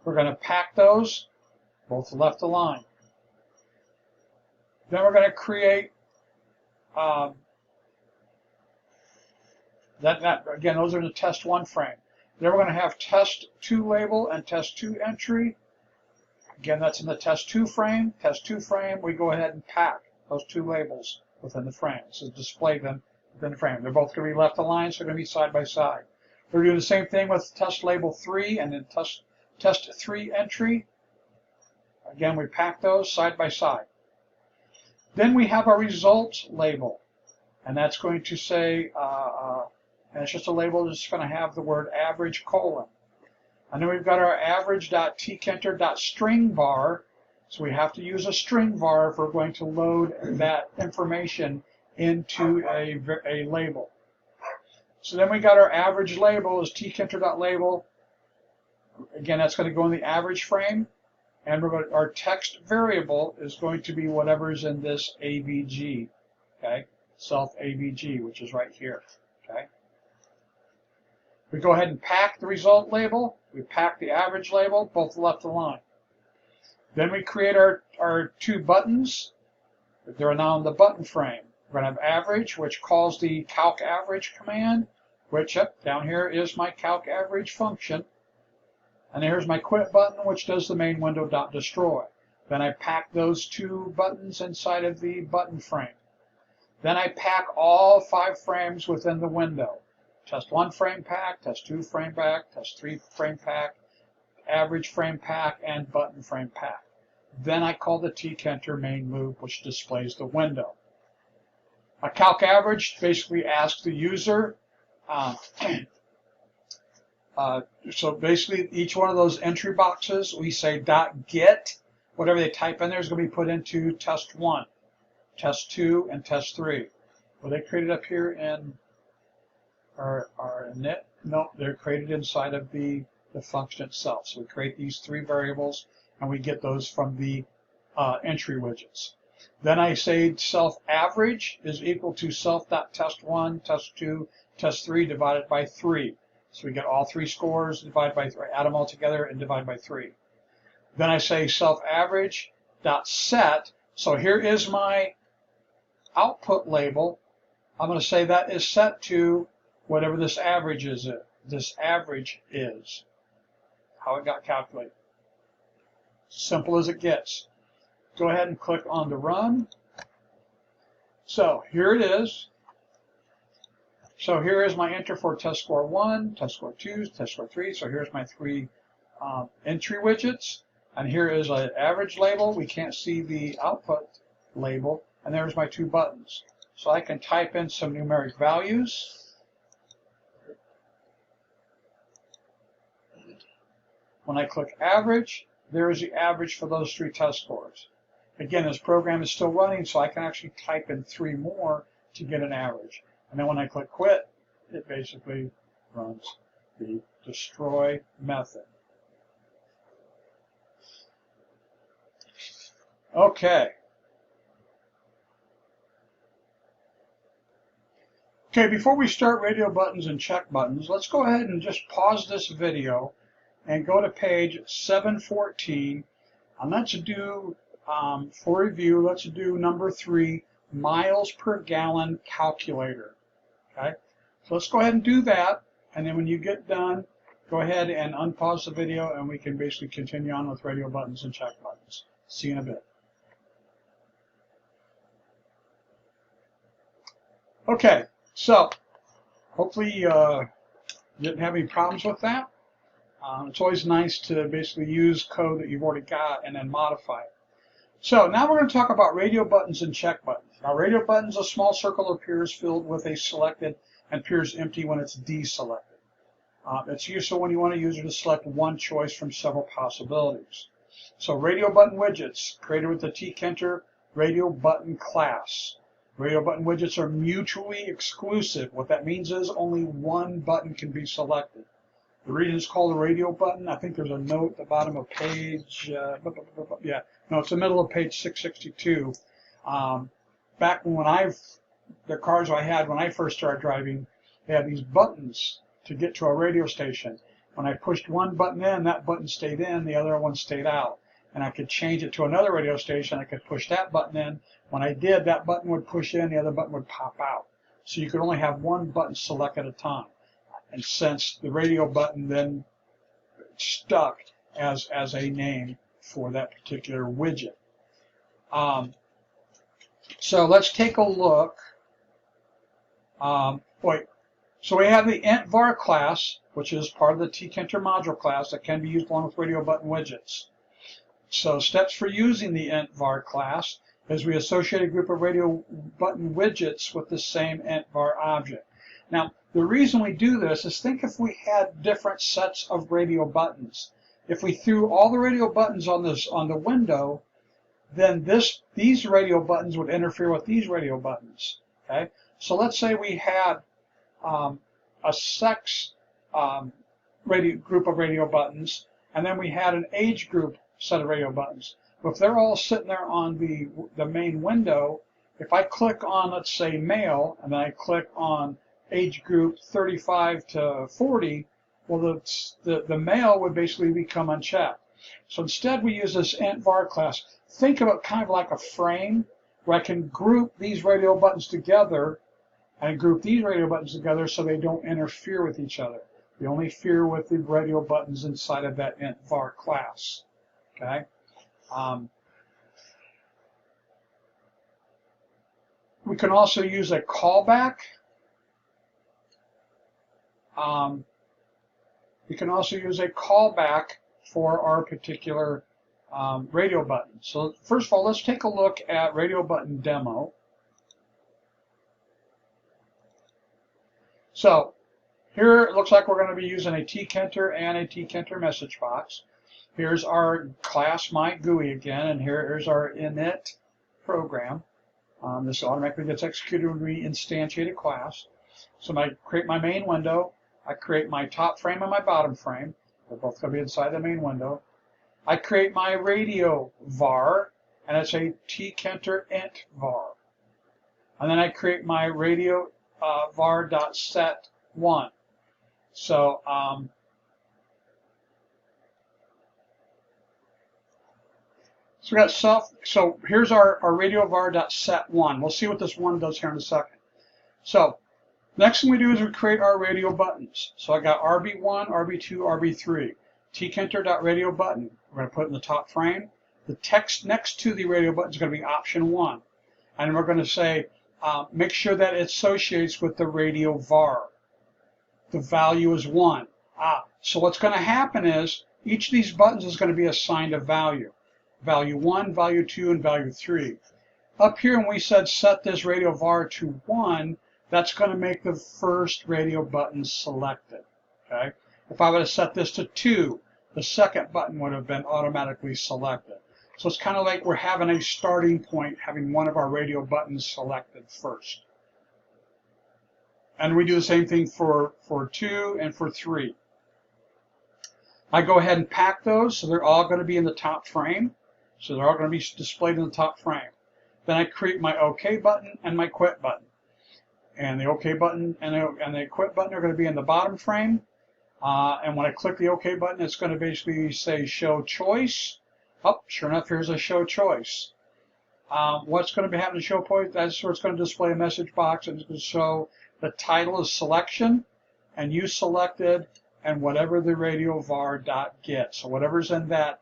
We're going to pack those, both left align. Then we're going to create again, those are the test 1 frame. Then we're going to have test2 label and test2 entry. Again, that's in the test2 frame. Test2 frame, we go ahead and pack those two labels within the frame. So display them within the frame. They're both going to be left aligned, so they're going to be side by side. We're doing the same thing with test label 3 and then test3 entry. Again, we pack those side by side. Then we have our results label, and that's going to say, and it's just a label that's going to have the word average colon. And then we've got our average.tcenter.string var, so we have to use a string var if we're going to load that information into a label. So then we got our average label is tcenter.label. Again, that's going to go in the average frame. And our text variable is going to be whatever's in this AVG, okay? Self AVG, which is right here, okay? We go ahead and pack the result label. We pack the average label, both left aligned. Then we create our two buttons. They're now in the button frame. We're going to have average, which calls the calc average command, which down here is my calc average function. And here's my quit button, which does the main window.destroy. Then I pack those two buttons inside of the button frame. Then I pack all 5 frames within the window. Test1 frame pack, test2 frame pack, test3 frame pack, average frame pack, and button frame pack. Then I call the tcenter main loop, which displays the window. A calc average basically asks the user, so basically each one of those entry boxes, we say .get, whatever they type in there is going to be put into test1, test2, and test3. Were they created up here in our init? No, they're created inside of the function itself. So we create these 3 variables, and we get those from the entry widgets. Then I say self average is equal to self.test1, test2, test3 divided by 3. So we get all 3 scores, divide by 3, add them all together and divide by 3. Then I say self average dot set. So here is my output label. I'm going to say that is set to whatever this average is. How it got calculated. Simple as it gets. Go ahead and click on the run. So here it is. So here is my enter for test score 1, test score 2, test score 3. So here's my 3 entry widgets. And here is an average label. We can't see the output label. And there's my 2 buttons. So I can type in some numeric values. When I click average, there is the average for those 3 test scores. Again, this program is still running, so I can actually type in 3 more to get an average. And then when I click quit, it basically runs the destroy method. Okay. Okay, before we start radio buttons and check buttons, let's go ahead and just pause this video and go to page 714. And let's do, for review, let's do number 3, miles per gallon calculator. Okay, so let's go ahead and do that, and then when you get done, go ahead and unpause the video, and we can basically continue on with radio buttons and check buttons. See you in a bit. Okay, so hopefully you didn't have any problems with that. It's always nice to basically use code that you've already got and then modify it. So now we're going to talk about radio buttons and check buttons. Now, radio buttons, a small circle appears filled with a selected and appears empty when it's deselected. It's useful when you want a user to select one choice from several possibilities. So radio button widgets created with the tcenter radio button class. Radio button widgets are mutually exclusive. What that means is only one button can be selected. The reason it's called a radio button, I think there's a note at the bottom of page, it's the middle of page 662. Back when the cars I had when I first started driving, they had these buttons to get to a radio station. When I pushed one button in, that button stayed in, the other one stayed out. And I could change it to another radio station, I could push that button in. When I did, that button would push in, the other button would pop out. So you could only have one button select at a time. And since the radio button then stuck as a name for that particular widget. So let's take a look. So we have the int_var class, which is part of the tkinter module class that can be used along with radio button widgets. So steps for using the int_var class is we associate a group of radio button widgets with the same int_var object. Now, the reason we do this is think if we had different sets of radio buttons. If we threw all the radio buttons on the window, then these radio buttons would interfere with these radio buttons. Okay, so let's say we had a sex group of radio buttons, and then we had an age group set of radio buttons. But if they're all sitting there on the main window, if I click on, let's say, male, and then I click on age group 35 to 40, well, the male would basically become unchecked. So instead, we use this int_var class. Think of it kind of like a frame where I can group these radio buttons together and group these radio buttons together so they don't interfere with each other. They only interfere with the radio buttons inside of that int_var class. Okay. We can also use a callback. We can also use a callback for our particular radio button. So first of all, let's take a look at radio button demo. So here it looks like we're going to be using a tkinter and a tkinter message box. Here's our class myGUI again, and here's our init program. This automatically gets executed when we instantiate a class. So I create my main window. I create my top frame and my bottom frame. They're both going to be inside the main window. I create my radio var, and it's a tkinter int var. And then I create my radio var.set1. So we got so here's our radio var.set1. We'll see what this one does here in a second. So next thing we do is we create our radio buttons. So I got RB1, RB2, RB3. tkinter.radio button. We're going to put it in the top frame. The text next to the radio button is going to be option 1. And we're going to say, make sure that it associates with the radio var. The value is 1. So what's going to happen is each of these buttons is going to be assigned a value. Value 1, value 2, and value 3. Up here, when we said set this radio var to 1, that's going to make the first radio button selected. Okay? If I would have set this to 2, the second button would have been automatically selected. So it's kind of like we're having a starting point, having one of our radio buttons selected first. And we do the same thing for 2 and for 3. I go ahead and pack those, so they're all going to be in the top frame. So they're all going to be displayed in the top frame. Then I create my OK button and my quit button. And the OK button and the quit button are going to be in the bottom frame. And when I click the OK button, it's going to basically say show choice. Oh, sure enough, here's a show choice. What's going to be happening to show choice? That's where it's going to display a message box, and it's going to show the title is selection, and you selected, and whatever the radio var.get. So whatever's in that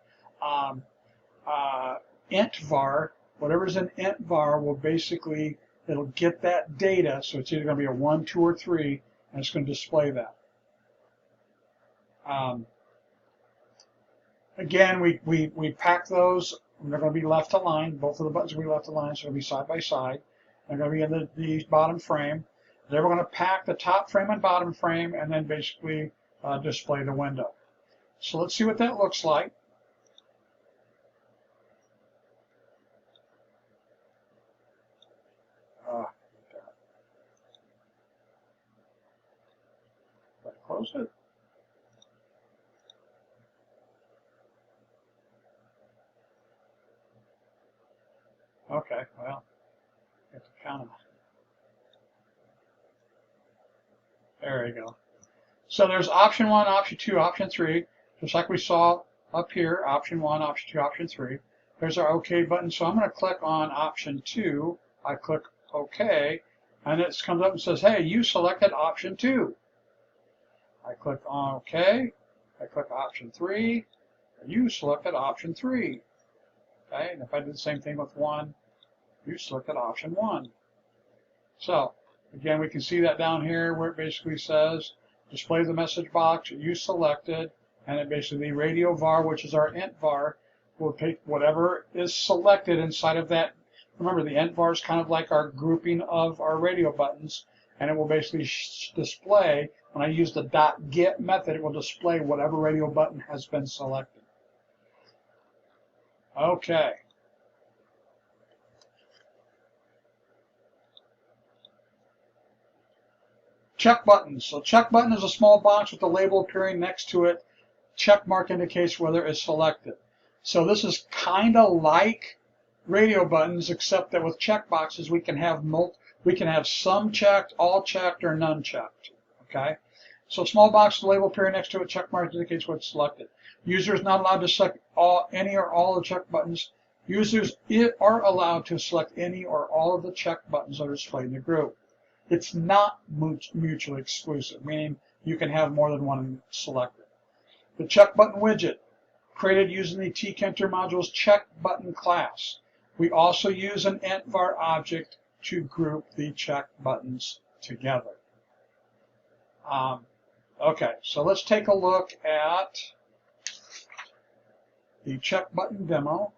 int var, whatever's in int var will basically, it'll get that data. So it's either going to be a 1, 2, or 3, and it's going to display that. Again, we pack those, and they're going to be left aligned. Both of the buttons will be left aligned, so they'll be side by side. They're going to be in the bottom frame. Then we're going to pack the top frame and bottom frame, and then basically display the window. So let's see what that looks like. Close it. Okay, well, get to count them. There you go. So there's option 1, option 2, option 3, just like we saw up here, option 1, option 2, option 3. There's our OK button, so I'm going to click on option 2. I click OK, and it comes up and says, hey, you selected option 2. I click on OK. I click option 3. You selected option 3. Okay, and if I do the same thing with 1, you selected option 1. So, again, we can see that down here where it basically says display the message box you selected, and it basically the radio var, which is our int var, will take whatever is selected inside of that. Remember, the int var is kind of like our grouping of our radio buttons, and it will basically display, when I use the .get method, it will display whatever radio button has been selected. Okay. Check buttons. So check button is a small box with a label appearing next to it. Check mark indicates whether it's selected. So this is kind of like radio buttons, except that with check boxes we can have some checked, all checked, or none checked. Okay. So small box with a label appearing next to it. Check mark indicates what's selected. User is not allowed to select any or all of the check buttons. Users are allowed to select any or all of the check buttons that are displayed in the group. It's not mutually exclusive, meaning you can have more than one selected. The check button widget, created using the tkinter module's check button class. We also use an int var object to group the check buttons together. Okay, so let's take a look at the check button demo.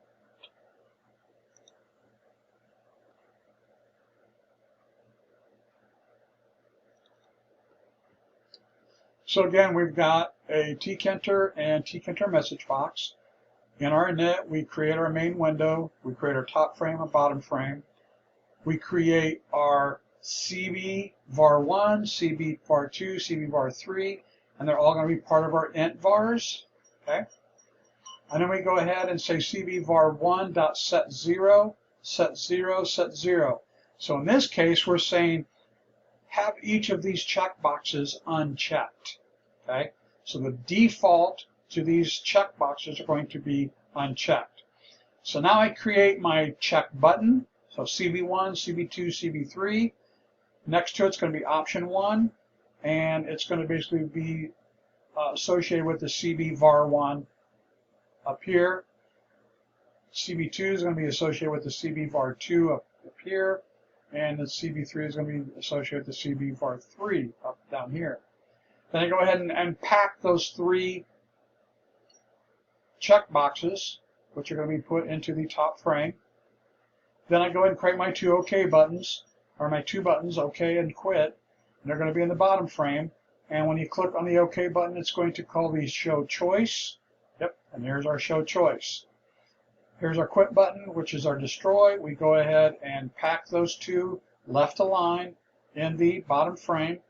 So again, we've got a tkinter and tkinter message box. In our init, we create our main window, we create our top frame and bottom frame. We create our CB var1, CB var2, CB var3, and they're all going to be part of our int vars. Okay? And then we go ahead and say CB var1.set0, set 0, set 0. So in this case, we're saying have each of these checkboxes unchecked. Okay, so the default to these checkboxes are going to be unchecked. So now I create my check button. So CB1, CB2, CB3. Next to it's going to be option 1, and it's going to basically be associated with the CB var1 up here. CB2 is going to be associated with the CB var2 up here. And the CB3 is going to be associated with the CB var3 up down here. Then I go ahead and pack those 3 check boxes, which are going to be put into the top frame. Then I go ahead and create my 2 OK buttons, or my 2 buttons, OK and quit. And they're going to be in the bottom frame. And when you click on the OK button, it's going to call these show choice. Yep, and here's our show choice. Here's our quit button, which is our destroy. We go ahead and pack those 2 left align in the bottom frame.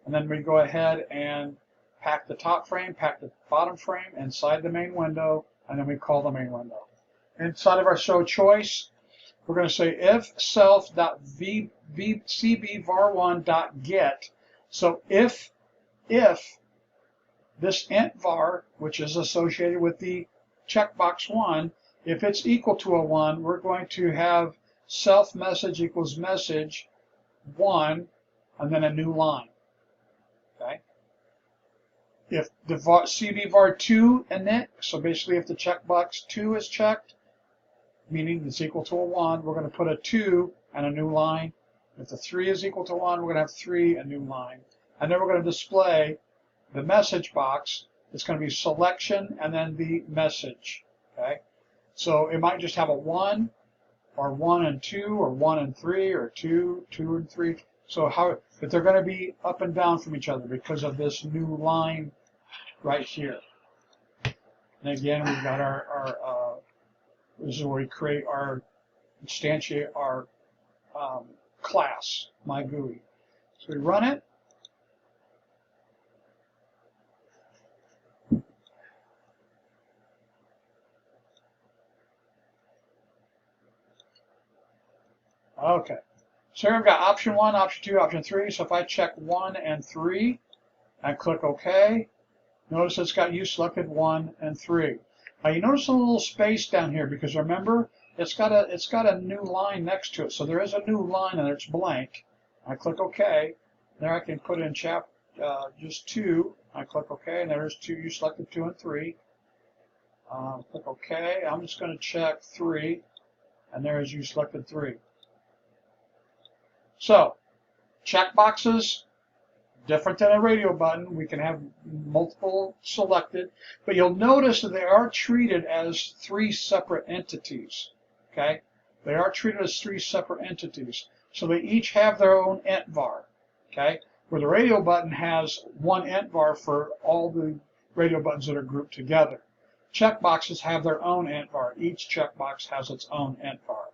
And then we go ahead and pack the top frame, pack the bottom frame inside the main window, and then we call the main window. Inside of our show choice, we're going to say if self.cbvar1.get. So if this int var, which is associated with the checkbox 1, if it's equal to a 1, we're going to have self message equals message 1, and then a new line. Okay. If the CB var2 init, so basically if the checkbox 2 is checked, meaning it's equal to a 1, we're going to put a 2 and a new line. If the 3 is equal to 1, we're going to have 3, a new line. And then we're going to display the message box. It's going to be selection and then the message. Okay. So it might just have a 1, or 1 and 2, or 1 and 3, or 2, 2 and 3. So but they're going to be up and down from each other because of this new line right here. And again, we've got this is where we create our, instantiate our class, myGUI. So we run it. Okay, so here we've got option 1, option 2, option 3. So if I check 1 and 3 and click OK, notice it's got you selected 1 and 3. Now you notice a little space down here because remember it's got a new line next to it. So there is a new line and it's blank. I click OK. There I can put in just 2. I click OK, and there's 2. You selected 2 and 3. Click OK. I'm just going to check 3, and there's you selected 3. So, checkboxes, different than a radio button. We can have multiple selected, but you'll notice that they are treated as 3 separate entities. Okay, they are treated as 3 separate entities, so they each have their own int var. Okay, where the radio button has one int var for all the radio buttons that are grouped together. Checkboxes have their own int var. Each checkbox has its own int var.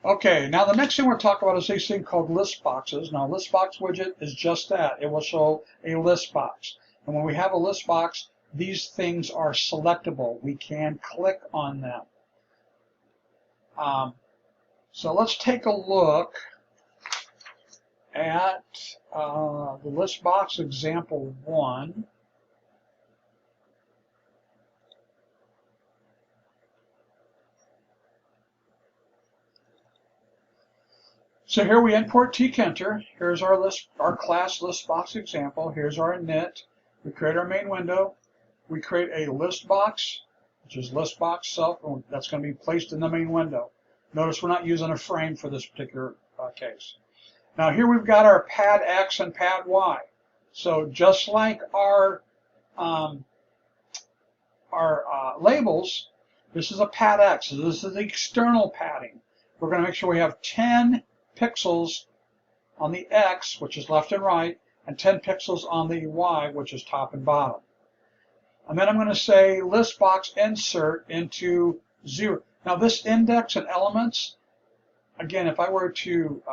Okay, now the next thing we're talking about is this thing called list boxes. Now, list box widget is just that. It will show a list box. And when we have a list box, these things are selectable. We can click on them. So let's take a look at the list box example 1. So here we import tkinter. Here's our list, our class list box example. Here's our init. We create our main window. We create a list box, which is list box self, and that's going to be placed in the main window. Notice we're not using a frame for this particular case. Now here we've got our pad X and pad Y. So just like our labels, this is a pad X. So this is the external padding. We're going to make sure we have 10 pixels on the X, which is left and right, and 10 pixels on the Y, which is top and bottom. And then I'm going to say list box insert into 0. Now this index and elements, again, if I were to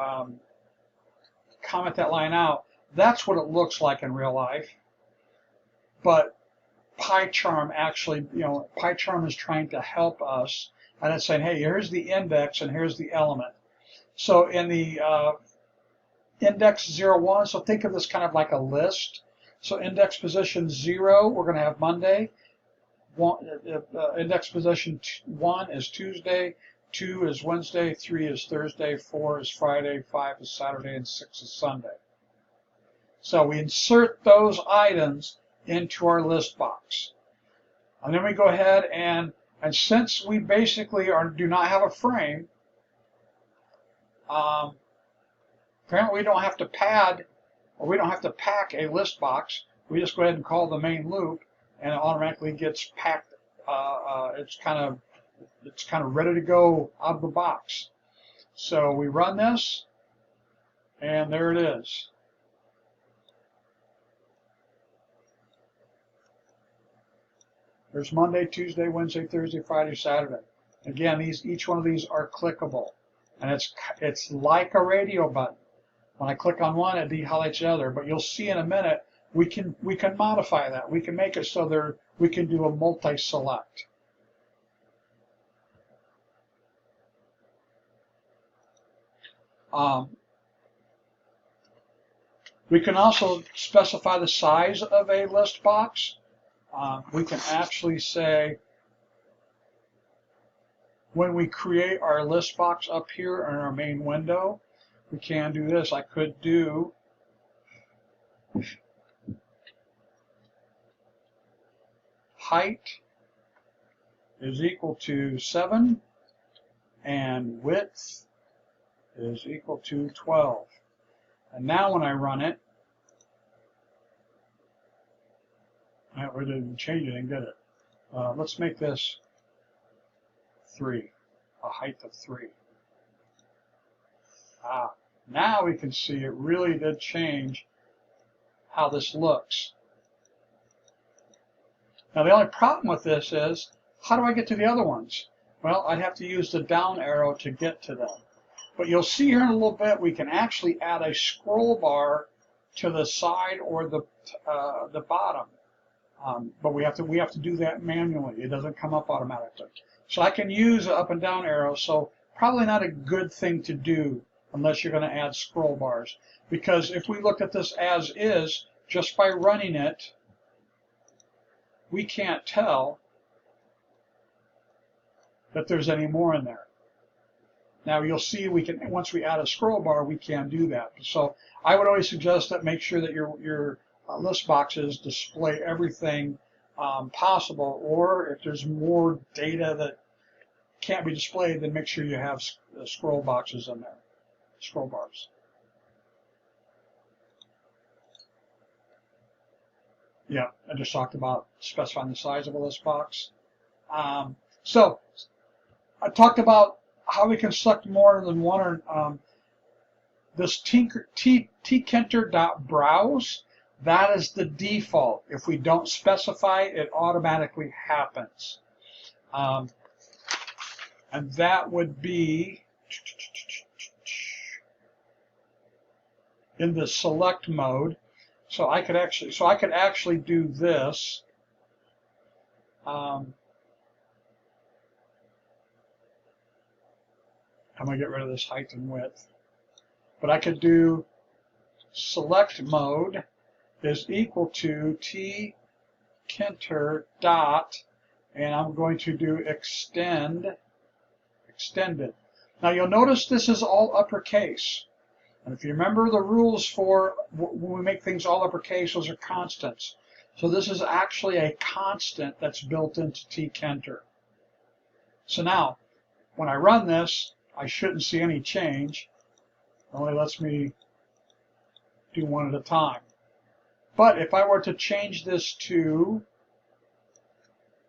comment that line out, that's what it looks like in real life. But PyCharm actually, PyCharm is trying to help us, and it's saying, hey, here's the index and here's the element. So in the index 01, so think of this kind of like a list. So index position 0, we're going to have Monday. Index position 1 is Tuesday, 2 is Wednesday, 3 is Thursday, 4 is Friday, 5 is Saturday, and 6 is Sunday. So we insert those items into our list box. And then we go ahead and since we basically do not have a frame, apparently we don't have to pad, or we don't have to pack a list box. We just go ahead and call the main loop, and it automatically gets packed. It's kind of ready to go out of the box. So we run this, and there it is. There's Monday, Tuesday, Wednesday, Thursday, Friday, Saturday. Again, each one of these are clickable, and it's like a radio button. When I click on one, it de-highlights the other. But you'll see in a minute, we can modify that. We can make it so we can do a multi-select. We can also specify the size of a list box. We can actually say, when we create our list box up here in our main window, we can do this. I could do height is equal to 7 and width is equal to 12. And now when I run it, we didn't change anything, did it? Let's make this 3, a height of 3. Now we can see it really did change how this looks. Now the only problem with this is, how do I get to the other ones? Well, I'd have to use the down arrow to get to them. But you'll see here in a little bit, we can actually add a scroll bar to the side or the bottom. But we have to do that manually. It doesn't come up automatically. So I can use an up and down arrow. So probably not a good thing to do unless you're going to add scroll bars. Because if we look at this as is, just by running it, we can't tell that there's any more in there. Now you'll see we can, once we add a scroll bar, we can do that. So I would always suggest that make sure that your list boxes display everything possible, or if there's more data that can't be displayed, then make sure you have scroll boxes in there, scroll bars. Yeah, I just talked about specifying the size of a list box. So I talked about how we can select more than one. This tkinter.browse, that is the default. If we don't specify, it automatically happens. And that would be in the select mode. So I could actually do this. I'm going to get rid of this height and width. But I could do select mode is equal to tkinter dot, and I'm going to do extended. Now you'll notice this is all uppercase. And if you remember the rules for when we make things all uppercase, those are constants. So this is actually a constant that's built into tkinter. So now, when I run this, I shouldn't see any change. It only lets me do one at a time. But if I were to change this to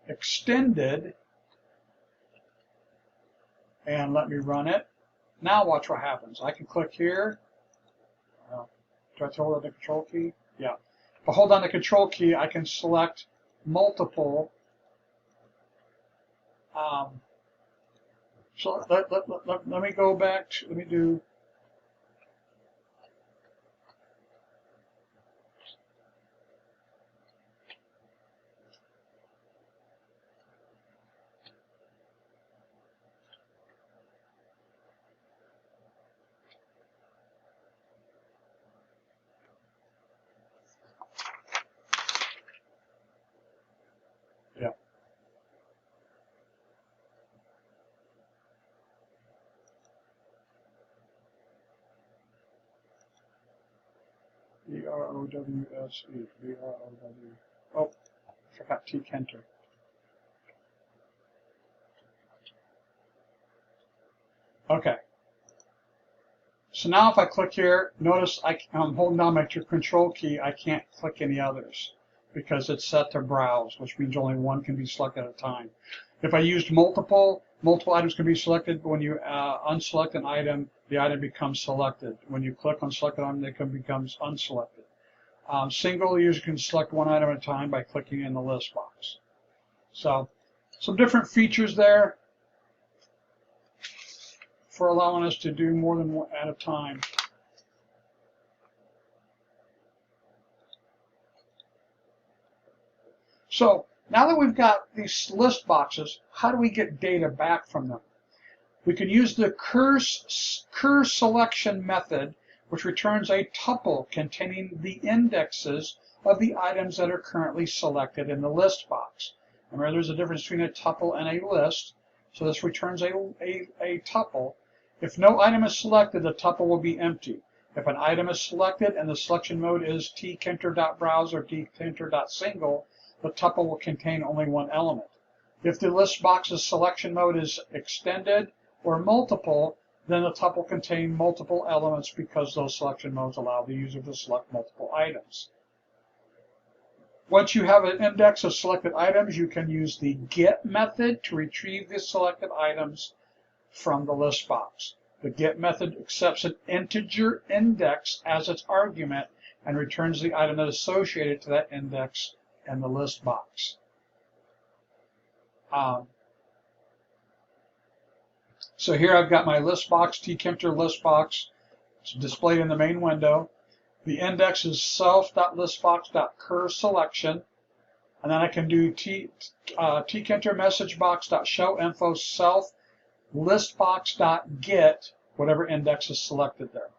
extended and let me run it, now watch what happens. I can click here. Do I hold on the control key? Yeah. If I hold on the control key, I can select multiple. So let me go back to, let me do. Yeah. B-R-O-W-S-E. B-R-O-W. Oh, I forgot tkinter. Okay. So now if I click here, notice I'm holding down my control key. I can't click any others because it's set to browse, which means only one can be selected at a time. If I used multiple items can be selected, but when you unselect an item, the item becomes selected. When you click on selected item, it becomes unselected. Single user can select one item at a time by clicking in the list box. So some different features there for allowing us to do more than one at a time. So now that we've got these list boxes, how do we get data back from them? We can use the cur selection method, which returns a tuple containing the indexes of the items that are currently selected in the list box. Remember, there's a difference between a tuple and a list. So this returns a tuple. If no item is selected, the tuple will be empty. If an item is selected and the selection mode is tkinter.browse or tkinter.single, the tuple will contain only one element. If the list box's selection mode is extended or multiple, then the tuple contain multiple elements because those selection modes allow the user to select multiple items. Once you have an index of selected items, you can use the get method to retrieve the selected items from the list box. The get method accepts an integer index as its argument and returns the item that is associated to that index in the list box. So here I've got my list box, tkinter list box. It's displayed in the main window. The index is self.listbox.cur selection, and then I can do tkinter message box.show info self listbox.get whatever index is selected there.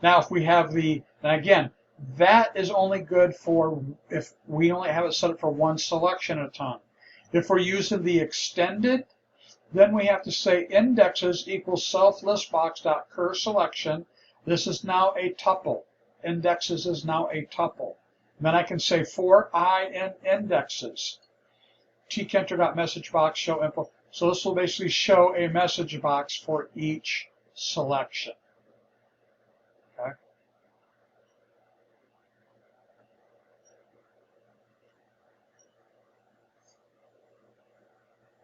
Now if we have and again, that is only good for if we only have it set up for one selection at a time. If we're using the extended, Then we have to say indexes equals self-listbox.cur-selection. This is now a tuple. Indexes is now a tuple. Then I can say for I in indexes, tkinter.messagebox show info. So this will basically show a message box for each selection. Okay.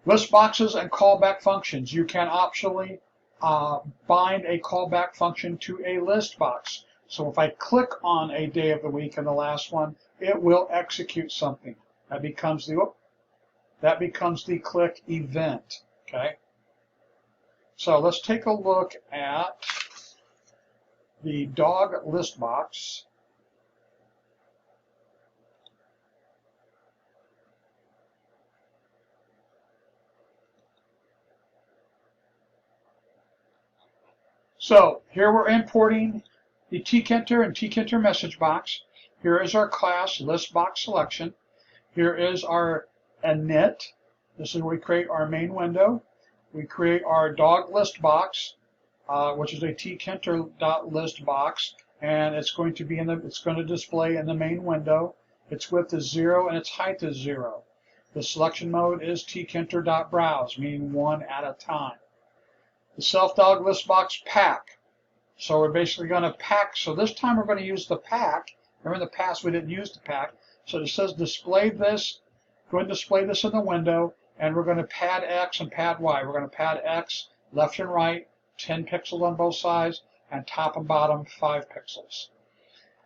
List boxes and callback functions. You can optionally bind a callback function to a list box. So if I click on a day of the week in the last one, it will execute something. That becomes the click event. Okay. So let's take a look at the dog list box. So here we're importing the tkinter and tkinter message box. Here is our class list box selection. Here is our init. This is where we create our main window. We create our dog list box, which is a tkinter.list box, and it's going to display in the main window. Its width is 0 and its height is 0. The selection mode is tkinter.browse, meaning one at a time. The self-dog list box pack. So we're basically going to pack. So this time we're going to use the pack. Remember in the past we didn't use the pack. So it says display this. Go ahead and display this in the window, and we're going to pad X and pad Y. We're going to pad X left and right, 10 pixels on both sides, and top and bottom 5 pixels.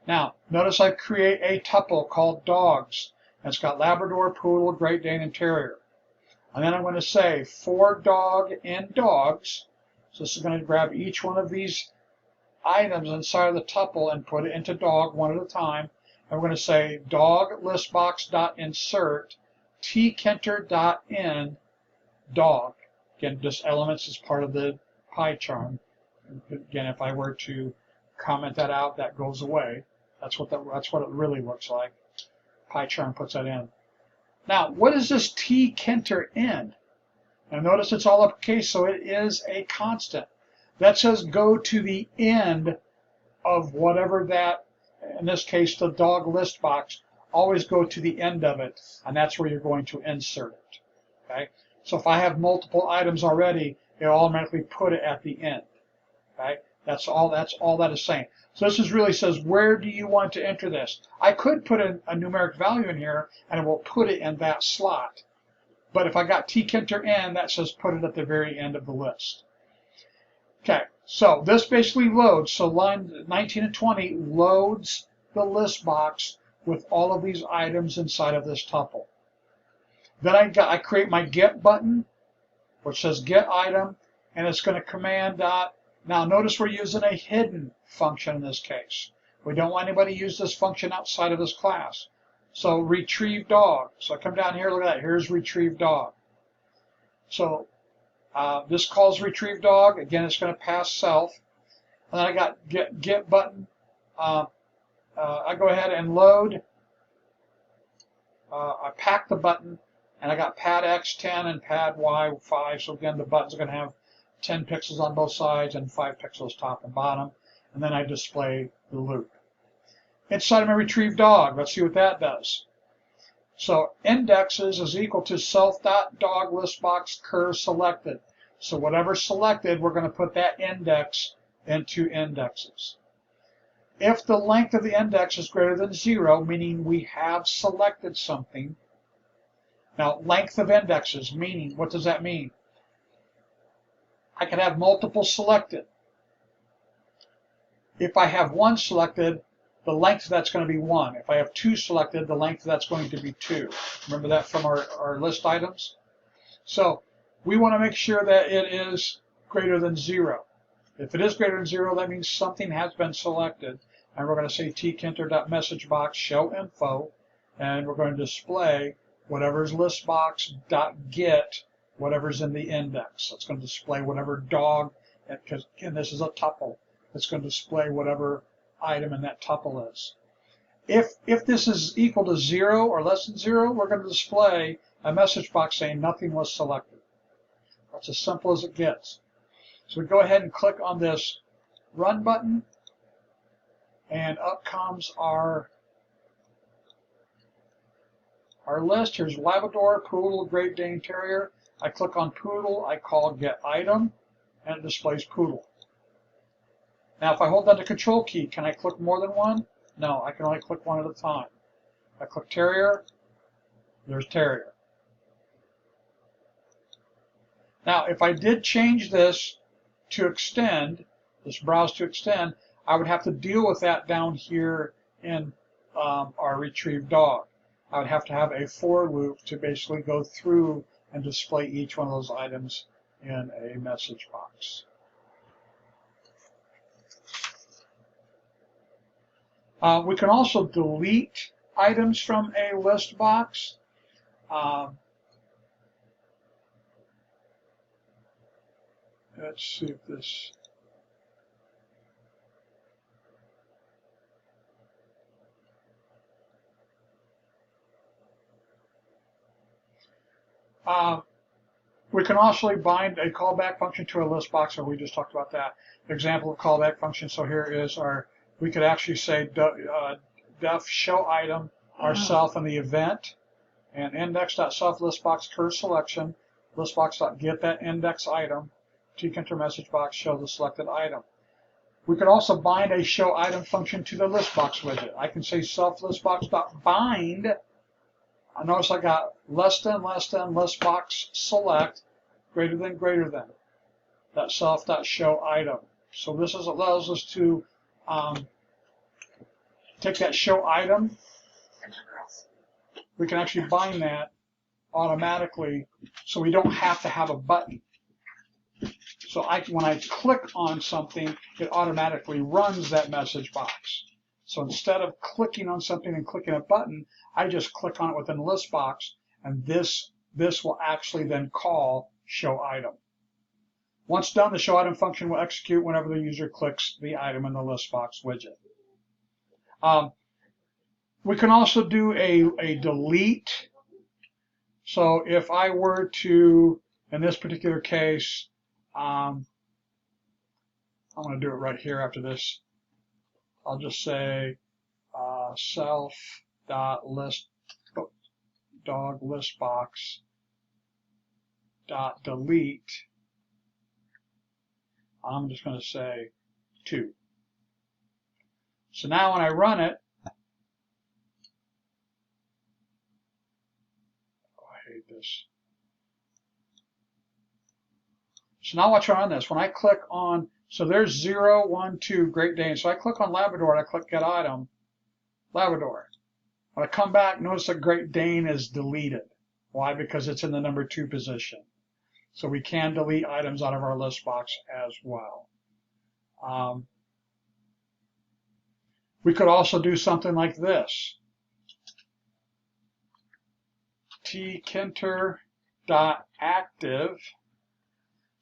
Now notice I create a tuple called dogs. And it's got Labrador, Poodle, Great Dane, and Terrier. And then I'm going to say for dog in dogs. So this is going to grab each one of these items inside of the tuple and put it into dog one at a time. And we're going to say dog listbox.insert tkinter.in dog. Again, this elements is part of the PyCharm. Again, if I were to comment that out, that goes away. That's what it really looks like. PyCharm puts that in. Now, what is this tkinter in? Now notice it's all uppercase, so it is a constant. That says go to the end of whatever that, in this case the dog list box, always go to the end of it, and that's where you're going to insert it. Okay? So if I have multiple items already, it'll automatically put it at the end. Okay? That's all that is saying. So this really says, where do you want to enter this? I could put a numeric value in here, and it will put it in that slot. But if I got tkinter in, that says put it at the very end of the list. Okay, so this basically loads. So line 19 and 20 loads the list box with all of these items inside of this tuple. Then I create my get button, which says get item, and it's going to command dot. Now notice we're using a hidden function in this case. We don't want anybody to use this function outside of this class. So retrieve dog. So I come down here, look at that. Here's retrieve dog. So this calls retrieve dog. Again, it's going to pass self. And then I got get button. I go ahead and load. I pack the button, and I got pad X 10 and pad Y 5. So again, the buttons are going to have 10 pixels on both sides and 5 pixels top and bottom. And then I display the loop. Inside of my retrieve dog, let's see what that does. So indexes is equal to self.dog_listbox_cur selected. So whatever's selected, we're going to put that index into indexes. If the length of the index is greater than 0, meaning we have selected something. Now, length of indexes, meaning, what does that mean? I can have multiple selected. If I have one selected, the length of that's going to be 1. If I have 2 selected, the length of that's going to be 2. Remember that from our list items? So we want to make sure that it is greater than 0. If it is greater than 0, that means something has been selected. And we're going to say tkinter.messagebox show info, and we're going to display whatever's listbox.get, whatever's in the index. It's going to display whatever dog, because again, this is a tuple. It's going to display whatever item in that tuple is. If this is equal to 0 or less than 0, we're going to display a message box saying nothing was selected. That's as simple as it gets. So we go ahead and click on this Run button, and up comes our list. Here's Labrador, Poodle, Great Dane Terrier. I click on Poodle, I call Get Item, and it displays Poodle. Now if I hold down the Control key, can I click more than one? No, I can only click one at a time. I click Terrier, there's Terrier. Now if I did change this to extend, this browse to extend, I would have to deal with that down here in our retrieved dog. I would have to have a for loop to basically go through and display each one of those items in a message box. We can also delete items from a list box. Let's see if this... we can also bind a callback function to a list box, or we just talked about that. Example of callback function. So here is our, we could actually say def show item ourself in the event, and index.self listbox cur selection, listbox.get that index item, tkinter message box show the selected item. We could also bind a show item function to the listbox widget. I can say self listbox.bind. Notice I got less than listbox select greater than that self.show item. So this allows us to take that show item. We can actually bind that automatically, so we don't have to have a button. So when I click on something, it automatically runs that message box. So instead of clicking on something and clicking a button, I just click on it within the list box, and this will actually then call show item. Once done, the show item function will execute whenever the user clicks the item in the list box widget. We can also do a delete. So if I were to, in this particular case, I'm going to do it right here after this. I'll just say self.list dog list box dot delete. I'm just going to say 2. So now when I run it, oh, I hate this. So now watch on this. When I click on, so there's 0, 1, 2, Great Dane. So I click on Labrador and I click Get Item, Labrador. When I come back, notice that Great Dane is deleted. Why? Because it's in the number 2 position. So we can delete items out of our list box as well. We could also do something like this. tkinter.active.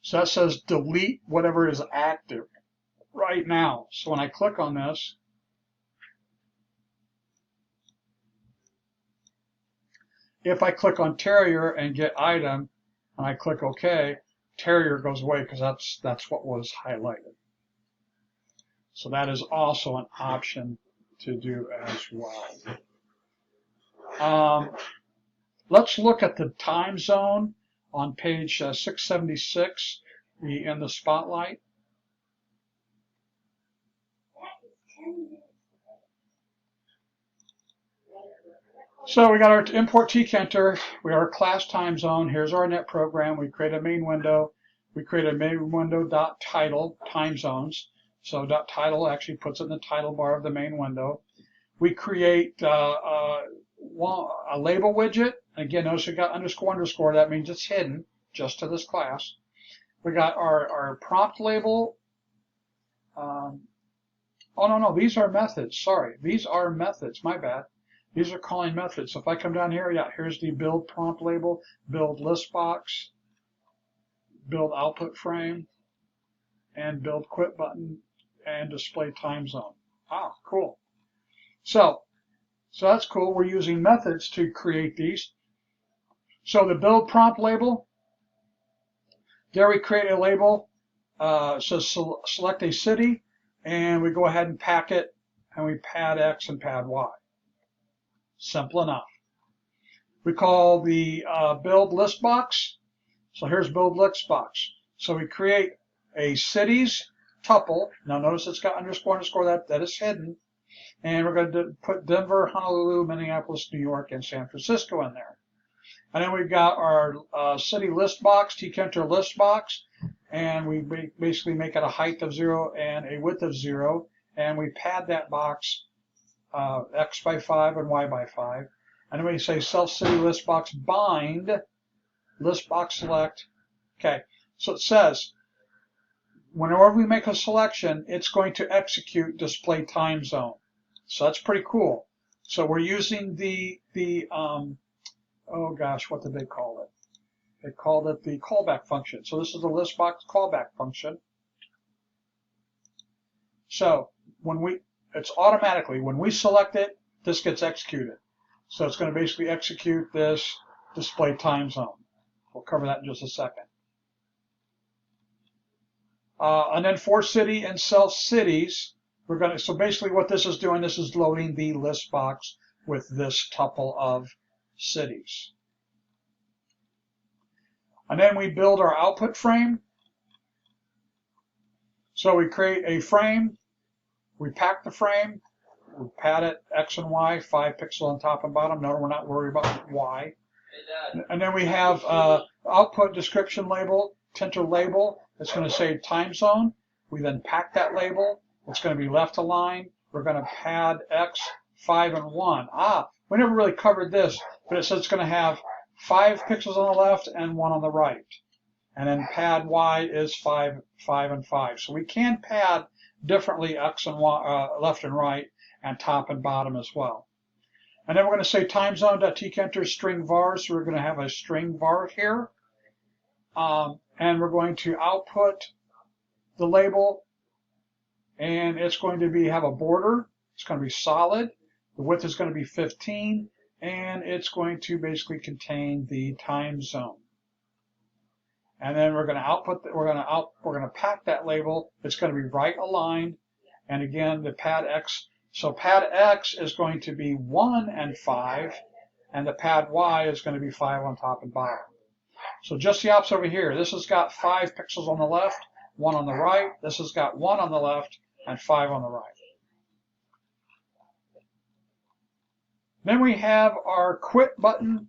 So that says delete whatever is active right now. So when I click on this, if I click on Terrier and Get Item, and I click OK, Terrier goes away because that's what was highlighted. So that is also an option to do as well. Let's look at the time zone on page 676 in the Spotlight. So we got our import tkinter, we got our class time zone, here's our net program, we create a main window, we create a main window dot title, time zones, so dot title actually puts it in the title bar of the main window. We create a label widget, again notice we got underscore, that means it's hidden just to this class. We got our prompt label, oh no, these are methods, sorry, these are methods, my bad. These are calling methods. So if I come down here, yeah, here's the build prompt label, build list box, build output frame, and build quit button, and display time zone. Ah, cool. So that's cool. We're using methods to create these. So the build prompt label, There we create a label, so select a city, and we go ahead and pack it, and we pad X and pad Y. Simple enough. We call the build list box. So here's build list box. So we create a cities tuple. Now notice it's got underscore, that is hidden. And we're going to put Denver, Honolulu, Minneapolis, New York, and San Francisco in there. And then we've got our city list box, tkinter list box, and we basically make it a height of 0 and a width of 0, and we pad that box X by 5 and Y by 5. And then we say self city list box bind, list box select. Okay, so it says, whenever we make a selection, it's going to execute display time zone. So that's pretty cool. So we're using oh gosh, what did they call it? They called it the callback function. So this is the list box callback function. So it's automatically, when we select it, this gets executed. So it's going to basically execute this display time zone. We'll cover that in just a second. And then for city and self cities, so basically what this is doing, this is loading the list box with this tuple of cities. And then we build our output frame. So we create a frame, we pack the frame, we pad it X and Y, 5 pixels on top and bottom. No, we're not worried about Y. And then we have output description label, tinter label. It's going to say time zone. We then pack that label. It's going to be left aligned. We're going to pad X, 5, and 1. We never really covered this, but it says it's going to have 5 pixels on the left and 1 on the right. And then pad Y is 5, 5, and 5. So we can pad differently X and Y, left and right, and top and bottom as well. And then we're going to say timezone.tkinter string var. So we're going to have a string var here. And we're going to output the label, and it's going to have a border. It's going to be solid. The width is going to be 15, and it's going to basically contain the time zone. And then we're going to we're going to pack that label. It's going to be right aligned, and again the pad X. So pad X is going to be 1 and 5, and the pad Y is going to be 5 on top and bottom. So just the opposite over here. This has got 5 pixels on the left, 1 on the right. This has got 1 on the left and 5 on the right. Then we have our quit button.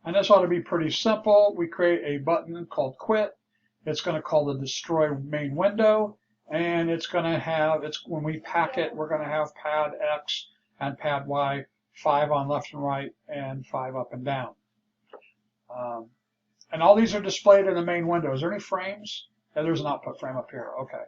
And this ought to be pretty simple. We create a button called quit. It's going to call the destroy main window. And it's going to have, when we pack it, we're going to have pad X and pad Y, 5 on left and right and 5 up and down. And all these are displayed in the main window. Is there any frames? Yeah, there's an output frame up here. Okay.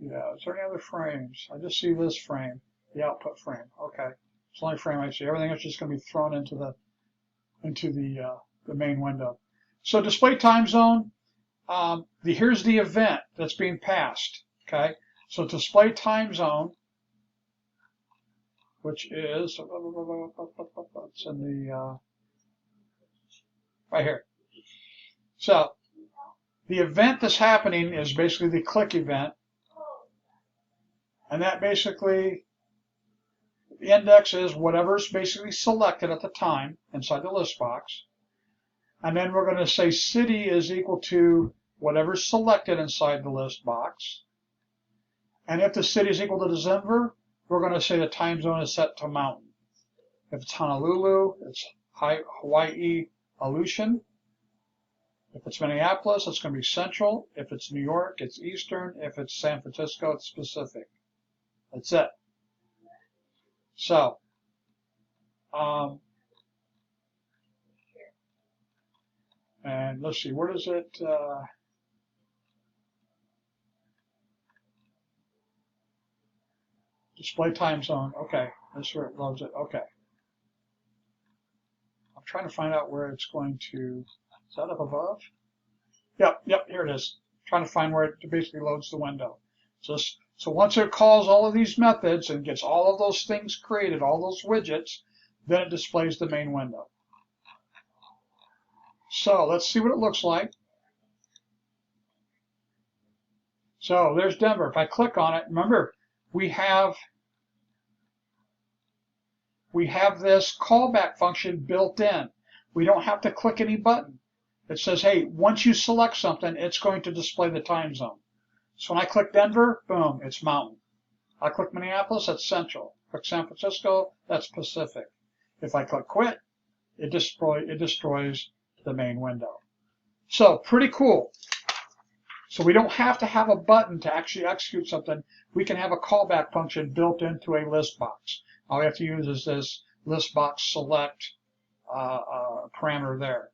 Yeah, is there any other frames? I just see this frame, the output frame. Okay. It's the only frame I see. Everything is just going to be thrown into the main window. So display time zone. Here's the event that's being passed. Okay. So display time zone, which is it's in the right here. So the event that's happening is basically the click event, and that basically the index is whatever's basically selected at the time inside the list box. And then we're going to say city is equal to whatever's selected inside the list box. And if the city is equal to Denver, we're going to say the time zone is set to mountain. If it's Honolulu, it's Hawaii Aleutian. If it's Minneapolis, it's going to be central. If it's New York, it's eastern. If it's San Francisco, it's Pacific. That's it. So, and let's see, where does it, display time zone. Okay, that's where it loads it. Okay. I'm trying to find out where it's going to, is that up above? Yep, here it is. I'm trying to find where it basically loads the window. So So once it calls all of these methods and gets all of those things created, all those widgets, then it displays the main window. So let's see what it looks like. So there's Denver. If I click on it, remember, we have this callback function built in. We don't have to click any button. It says, hey, once you select something, it's going to display the time zone. So when I click Denver, boom, it's Mountain. I click Minneapolis, that's Central. Click San Francisco, that's Pacific. If I click Quit, it destroys the main window. So pretty cool. So we don't have to have a button to actually execute something. We can have a callback function built into a list box. All we have to use is this list box select parameter there.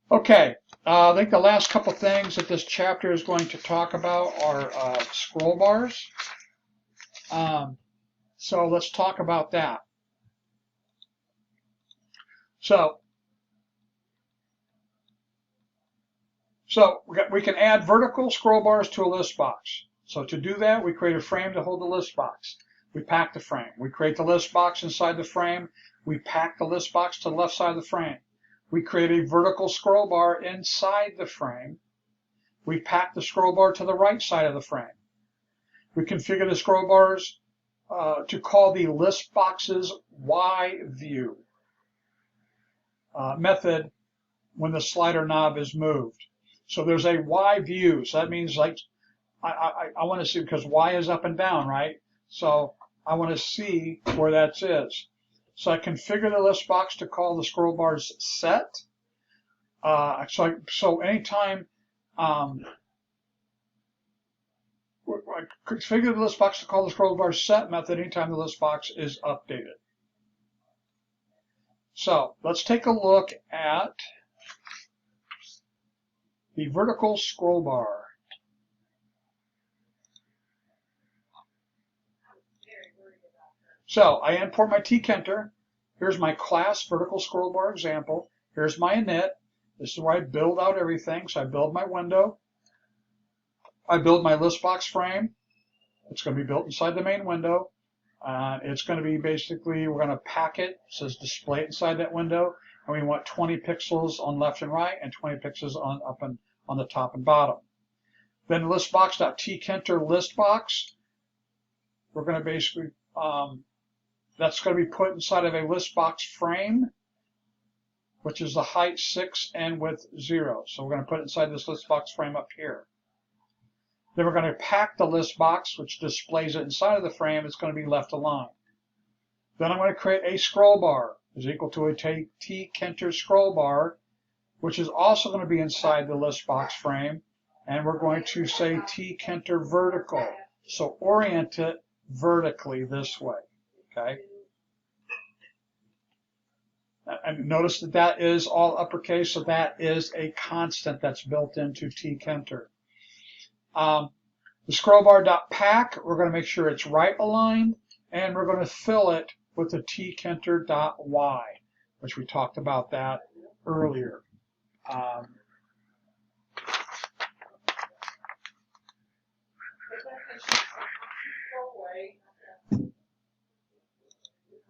Okay, I think the last couple things that this chapter is going to talk about are scroll bars. So let's talk about that. So we can add vertical scroll bars to a list box. So to do that, we create a frame to hold the list box. We pack the frame. We create the list box inside the frame. We pack the list box to the left side of the frame. We create a vertical scroll bar inside the frame. We pack the scroll bar to the right side of the frame. We configure the scroll bars to call the list box's Y view method when the slider knob is moved. So there's a Y view. So that means like I want to see, because Y is up and down, right? So I want to see where that is. So I configure the list box to call the scroll bars set. So anytime I configure the list box to call the scroll bars set method anytime the list box is updated. So let's take a look at the vertical scroll bar. So I import my tkinter. Here's my class vertical scroll bar example. Here's my init. This is where I build out everything. So I build my window. I build my list box frame. It's going to be built inside the main window. It's going to be basically, we're going to pack it. It says display it inside that window. And we want 20 pixels on left and right and 20 pixels on the top and bottom. Then listbox.tkinter listbox. We're going to basically, that's going to be put inside of a list box frame, which is the height 6 and width 0. So we're going to put it inside this list box frame up here. Then we're going to pack the list box, which displays it inside of the frame. It's going to be left alone. Then I'm going to create a scroll bar, is equal to a tkinter scroll bar, which is also going to be inside the list box frame. And we're going to say tkinter vertical. So orient it vertically this way. Okay. And notice that that is all uppercase, so that is a constant that's built into tkinter. The scroll bar.pack, we're going to make sure it's right aligned, and we're going to fill it with the tkinter.y, which we talked about that earlier.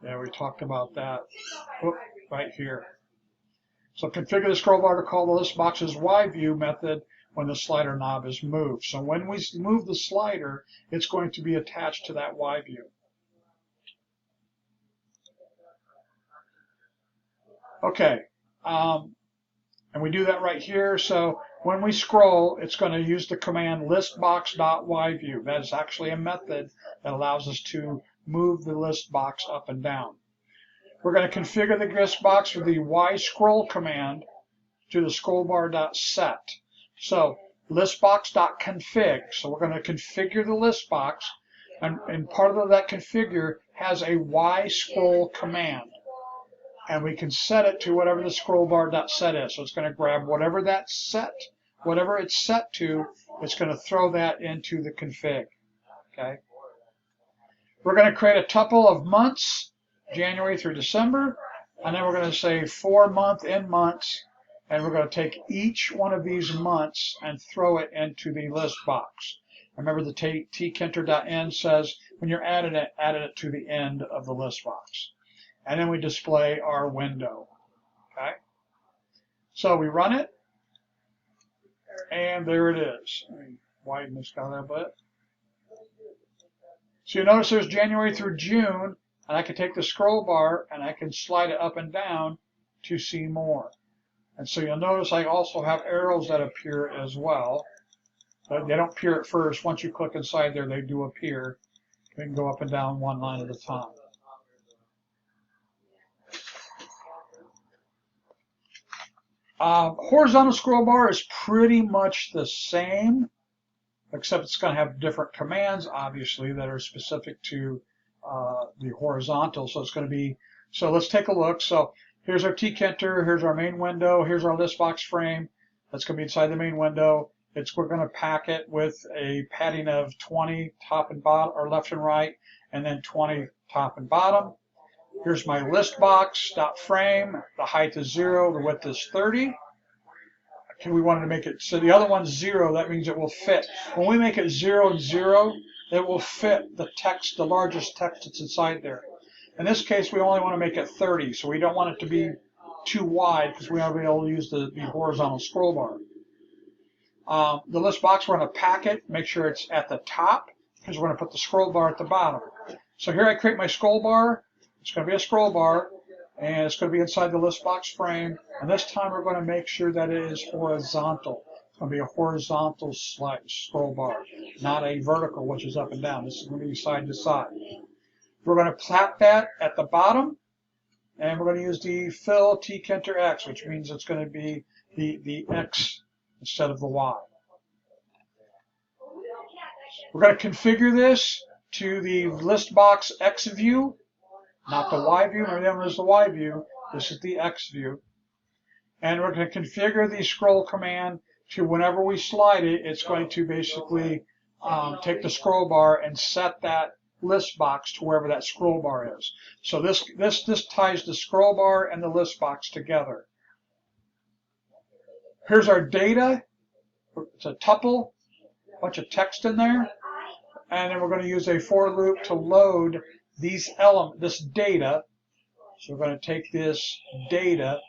Yeah, we talked about that right here. So configure the scroll bar to call the list box's Y view method when the slider knob is moved. So when we move the slider, it's going to be attached to that Y view. Okay, and we do that right here. So when we scroll, it's going to use the command listbox.yview. That is actually a method that allows us to move the list box up and down. We're going to configure the list box with the yscroll command to the scrollbar.set. So listbox.config. So we're going to configure the list box, and part of that configure has a yscroll command. And we can set it to whatever the scrollbar.set is. So it's going to grab whatever it's set to, it's going to throw that into the config. Okay. We're going to create a tuple of months, January through December, and then we're going to say 4 month in months, and we're going to take each one of these months and throw it into the list box. Remember the tkinter.end says when you're adding it to the end of the list box. And then we display our window. Okay? So we run it, and there it is. Let me widen this down a bit. So you notice there's January through June, and I can take the scroll bar and I can slide it up and down to see more. And so you'll notice I also have arrows that appear as well. But they don't appear at first. Once you click inside there, they do appear. They can go up and down one line at a time. Horizontal scroll bar is pretty much the same, except it's going to have different commands, obviously, that are specific to the horizontal. So it's going to be, so let's take a look. So here's our tkinter, here's our main window, here's our list box frame. That's going to be inside the main window. We're going to pack it with a padding of 20 top and bottom, or left and right, and then 20 top and bottom. Here's my list box, dot frame. The height is 0, the width is 30. Okay, we wanted to make it, so the other one's 0, that means it will fit. When we make it 0 and 0, it will fit the text, the largest text that's inside there. In this case, we only want to make it 30, so we don't want it to be too wide because we want to be able to use the horizontal scroll bar. The list box, we're going to pack it, make sure it's at the top, because we're going to put the scroll bar at the bottom. So here I create my scroll bar. It's going to be a scroll bar, and it's going to be inside the list box frame. And this time we're going to make sure that it is horizontal. It's going to be a horizontal scroll bar, not a vertical, which is up and down. This is going to be side to side. We're going to pack that at the bottom, and we're going to use the fill tkinter X, which means it's going to be the X instead of the Y. We're going to configure this to the list box X view, not the Y view. Remember, there's the Y view. This is the X view. And we're going to configure the scroll command to whenever we slide it, it's going to basically take the scroll bar and set that list box to wherever that scroll bar is. So this ties the scroll bar and the list box together. Here's our data. It's a tuple, a bunch of text in there. And then we're going to use a for loop to load this data. So we're going to take this data,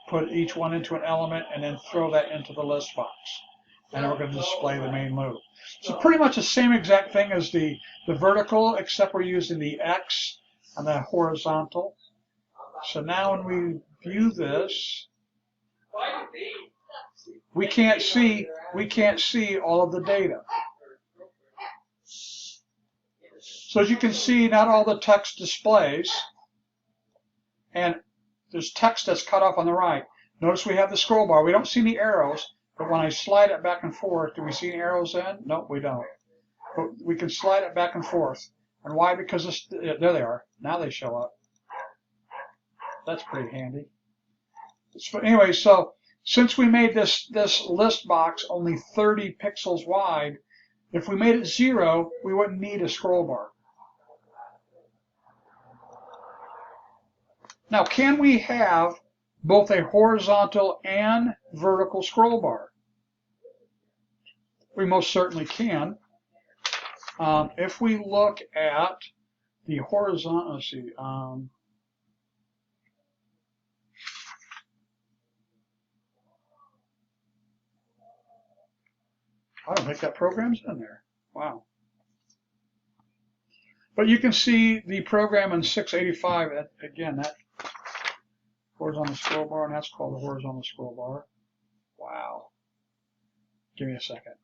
put each one into an element, and then throw that into the list box. And then we're going to display the main loop. So pretty much the same exact thing as the vertical, except we're using the X and the horizontal. So now when we view this, we can't see all of the data. So as you can see, not all the text displays, and there's text that's cut off on the right. Notice we have the scroll bar. We don't see any arrows, but when I slide it back and forth, do we see any arrows in? No, we don't. But we can slide it back and forth. And why? Because there they are. Now they show up. That's pretty handy. So anyway, so since we made this list box only 30 pixels wide, if we made it 0, we wouldn't need a scroll bar. Now, can we have both a horizontal and vertical scroll bar? We most certainly can. If we look at the horizontal, let's see. I don't think that program's in there. Wow. But you can see the program in 685, again, that horizontal scroll bar, and that's called the horizontal scroll bar. Wow. Give me a second.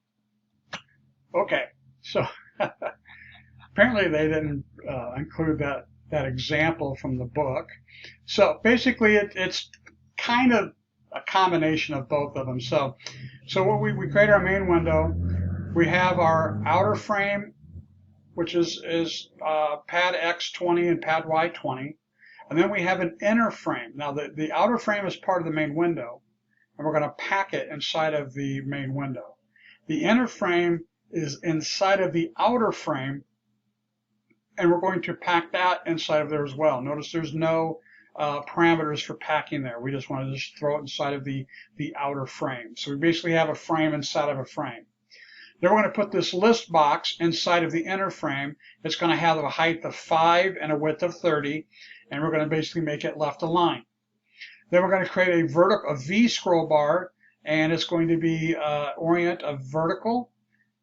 Okay, so apparently they didn't include that example from the book. So basically it's kind of a combination of both of them. So what we create our main window. We have our outer frame, which is pad X 20 and pad Y 20. And then we have an inner frame. Now the outer frame is part of the main window, and we're going to pack it inside of the main window. The inner frame is inside of the outer frame, and we're going to pack that inside of there as well. Notice there's no parameters for packing there. We just want to just throw it inside of the outer frame. So we basically have a frame inside of a frame. Then we're going to put this list box inside of the inner frame. It's going to have a height of 5 and a width of 30, and we're going to basically make it left aligned. Then we're going to create a V scroll bar, and it's going to be orient of vertical,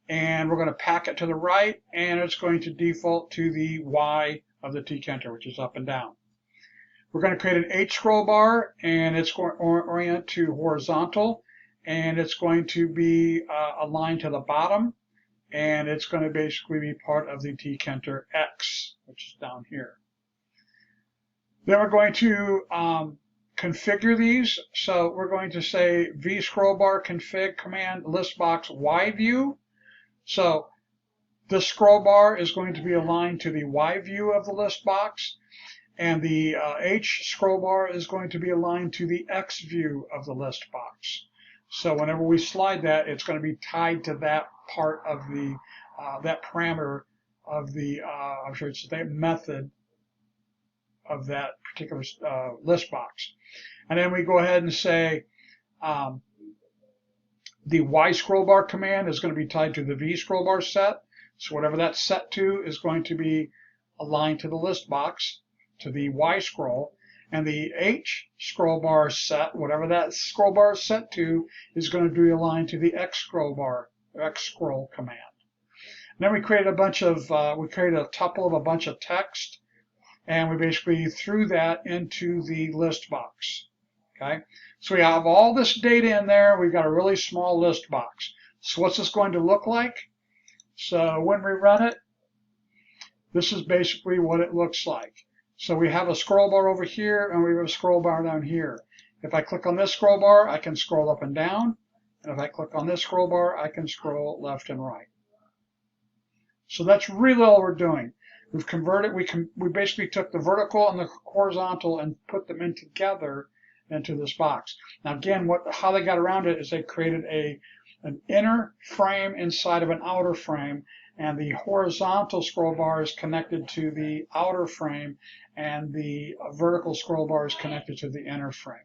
and we're going to pack it to the right, and it's going to default to the Y of the Tkinter, which is up and down. We're going to create an H scroll bar, and it's going to orient to horizontal, and it's going to be aligned to the bottom, and it's going to basically be part of the Tkinter X, which is down here. Then we're going to configure these. So we're going to say V scroll bar config command list box Y view. So this scroll bar is going to be aligned to the Y view of the list box, and the H scroll bar is going to be aligned to the X view of the list box. So whenever we slide that, it's going to be tied to that part of the that parameter of the I'm sure it's that method of that particular list box. And then we go ahead and say the Y scroll bar command is going to be tied to the V scroll bar set. So whatever that's set to is going to be aligned to the list box, to the Y scroll. And the H scroll bar set, whatever that scroll bar is set to, is going to be aligned to the X scroll bar, X scroll command. And then we created a tuple of a bunch of text, and we basically threw that into the list box. Okay, so we have all this data in there. We've got a really small list box. So what's this going to look like? So when we run it, this is basically what it looks like. So we have a scroll bar over here, and we have a scroll bar down here. If I click on this scroll bar, I can scroll up and down. And if I click on this scroll bar, I can scroll left and right. So that's really all we're doing. We've converted, we basically took the vertical and the horizontal and put them in together into this box. Now again, how they got around it is they created an inner frame inside of an outer frame, and the horizontal scroll bar is connected to the outer frame, and the vertical scroll bar is connected to the inner frame.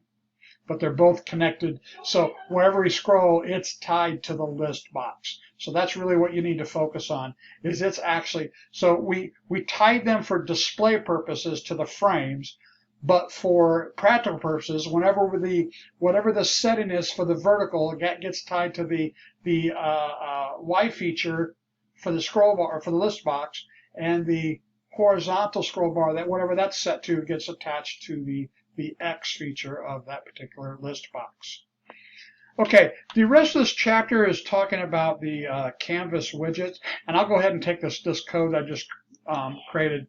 But they're both connected, so wherever we scroll, it's tied to the list box. So that's really what you need to focus on, is it's actually, so we tied them for display purposes to the frames, but for practical purposes, whatever the setting is for the vertical, it gets tied to the Y feature for the scroll bar, or for the list box, and the horizontal scroll bar, that whatever that's set to, gets attached to the X feature of that particular list box. Okay, the rest of this chapter is talking about the Canvas widgets, and I'll go ahead and take this code I just created.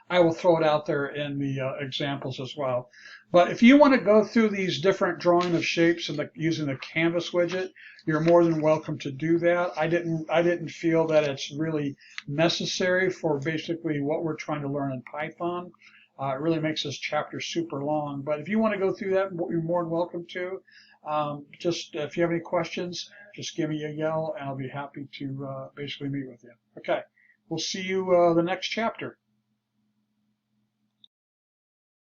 I will throw it out there in the examples as well. But if you want to go through these different drawing of shapes and using the Canvas widget, you're more than welcome to do that. I didn't feel that it's really necessary for basically what we're trying to learn in Python. It really makes this chapter super long. But if you want to go through that, you're more than welcome to. Just if you have any questions, just give me a yell, and I'll be happy to basically meet with you. Okay, we'll see you the next chapter.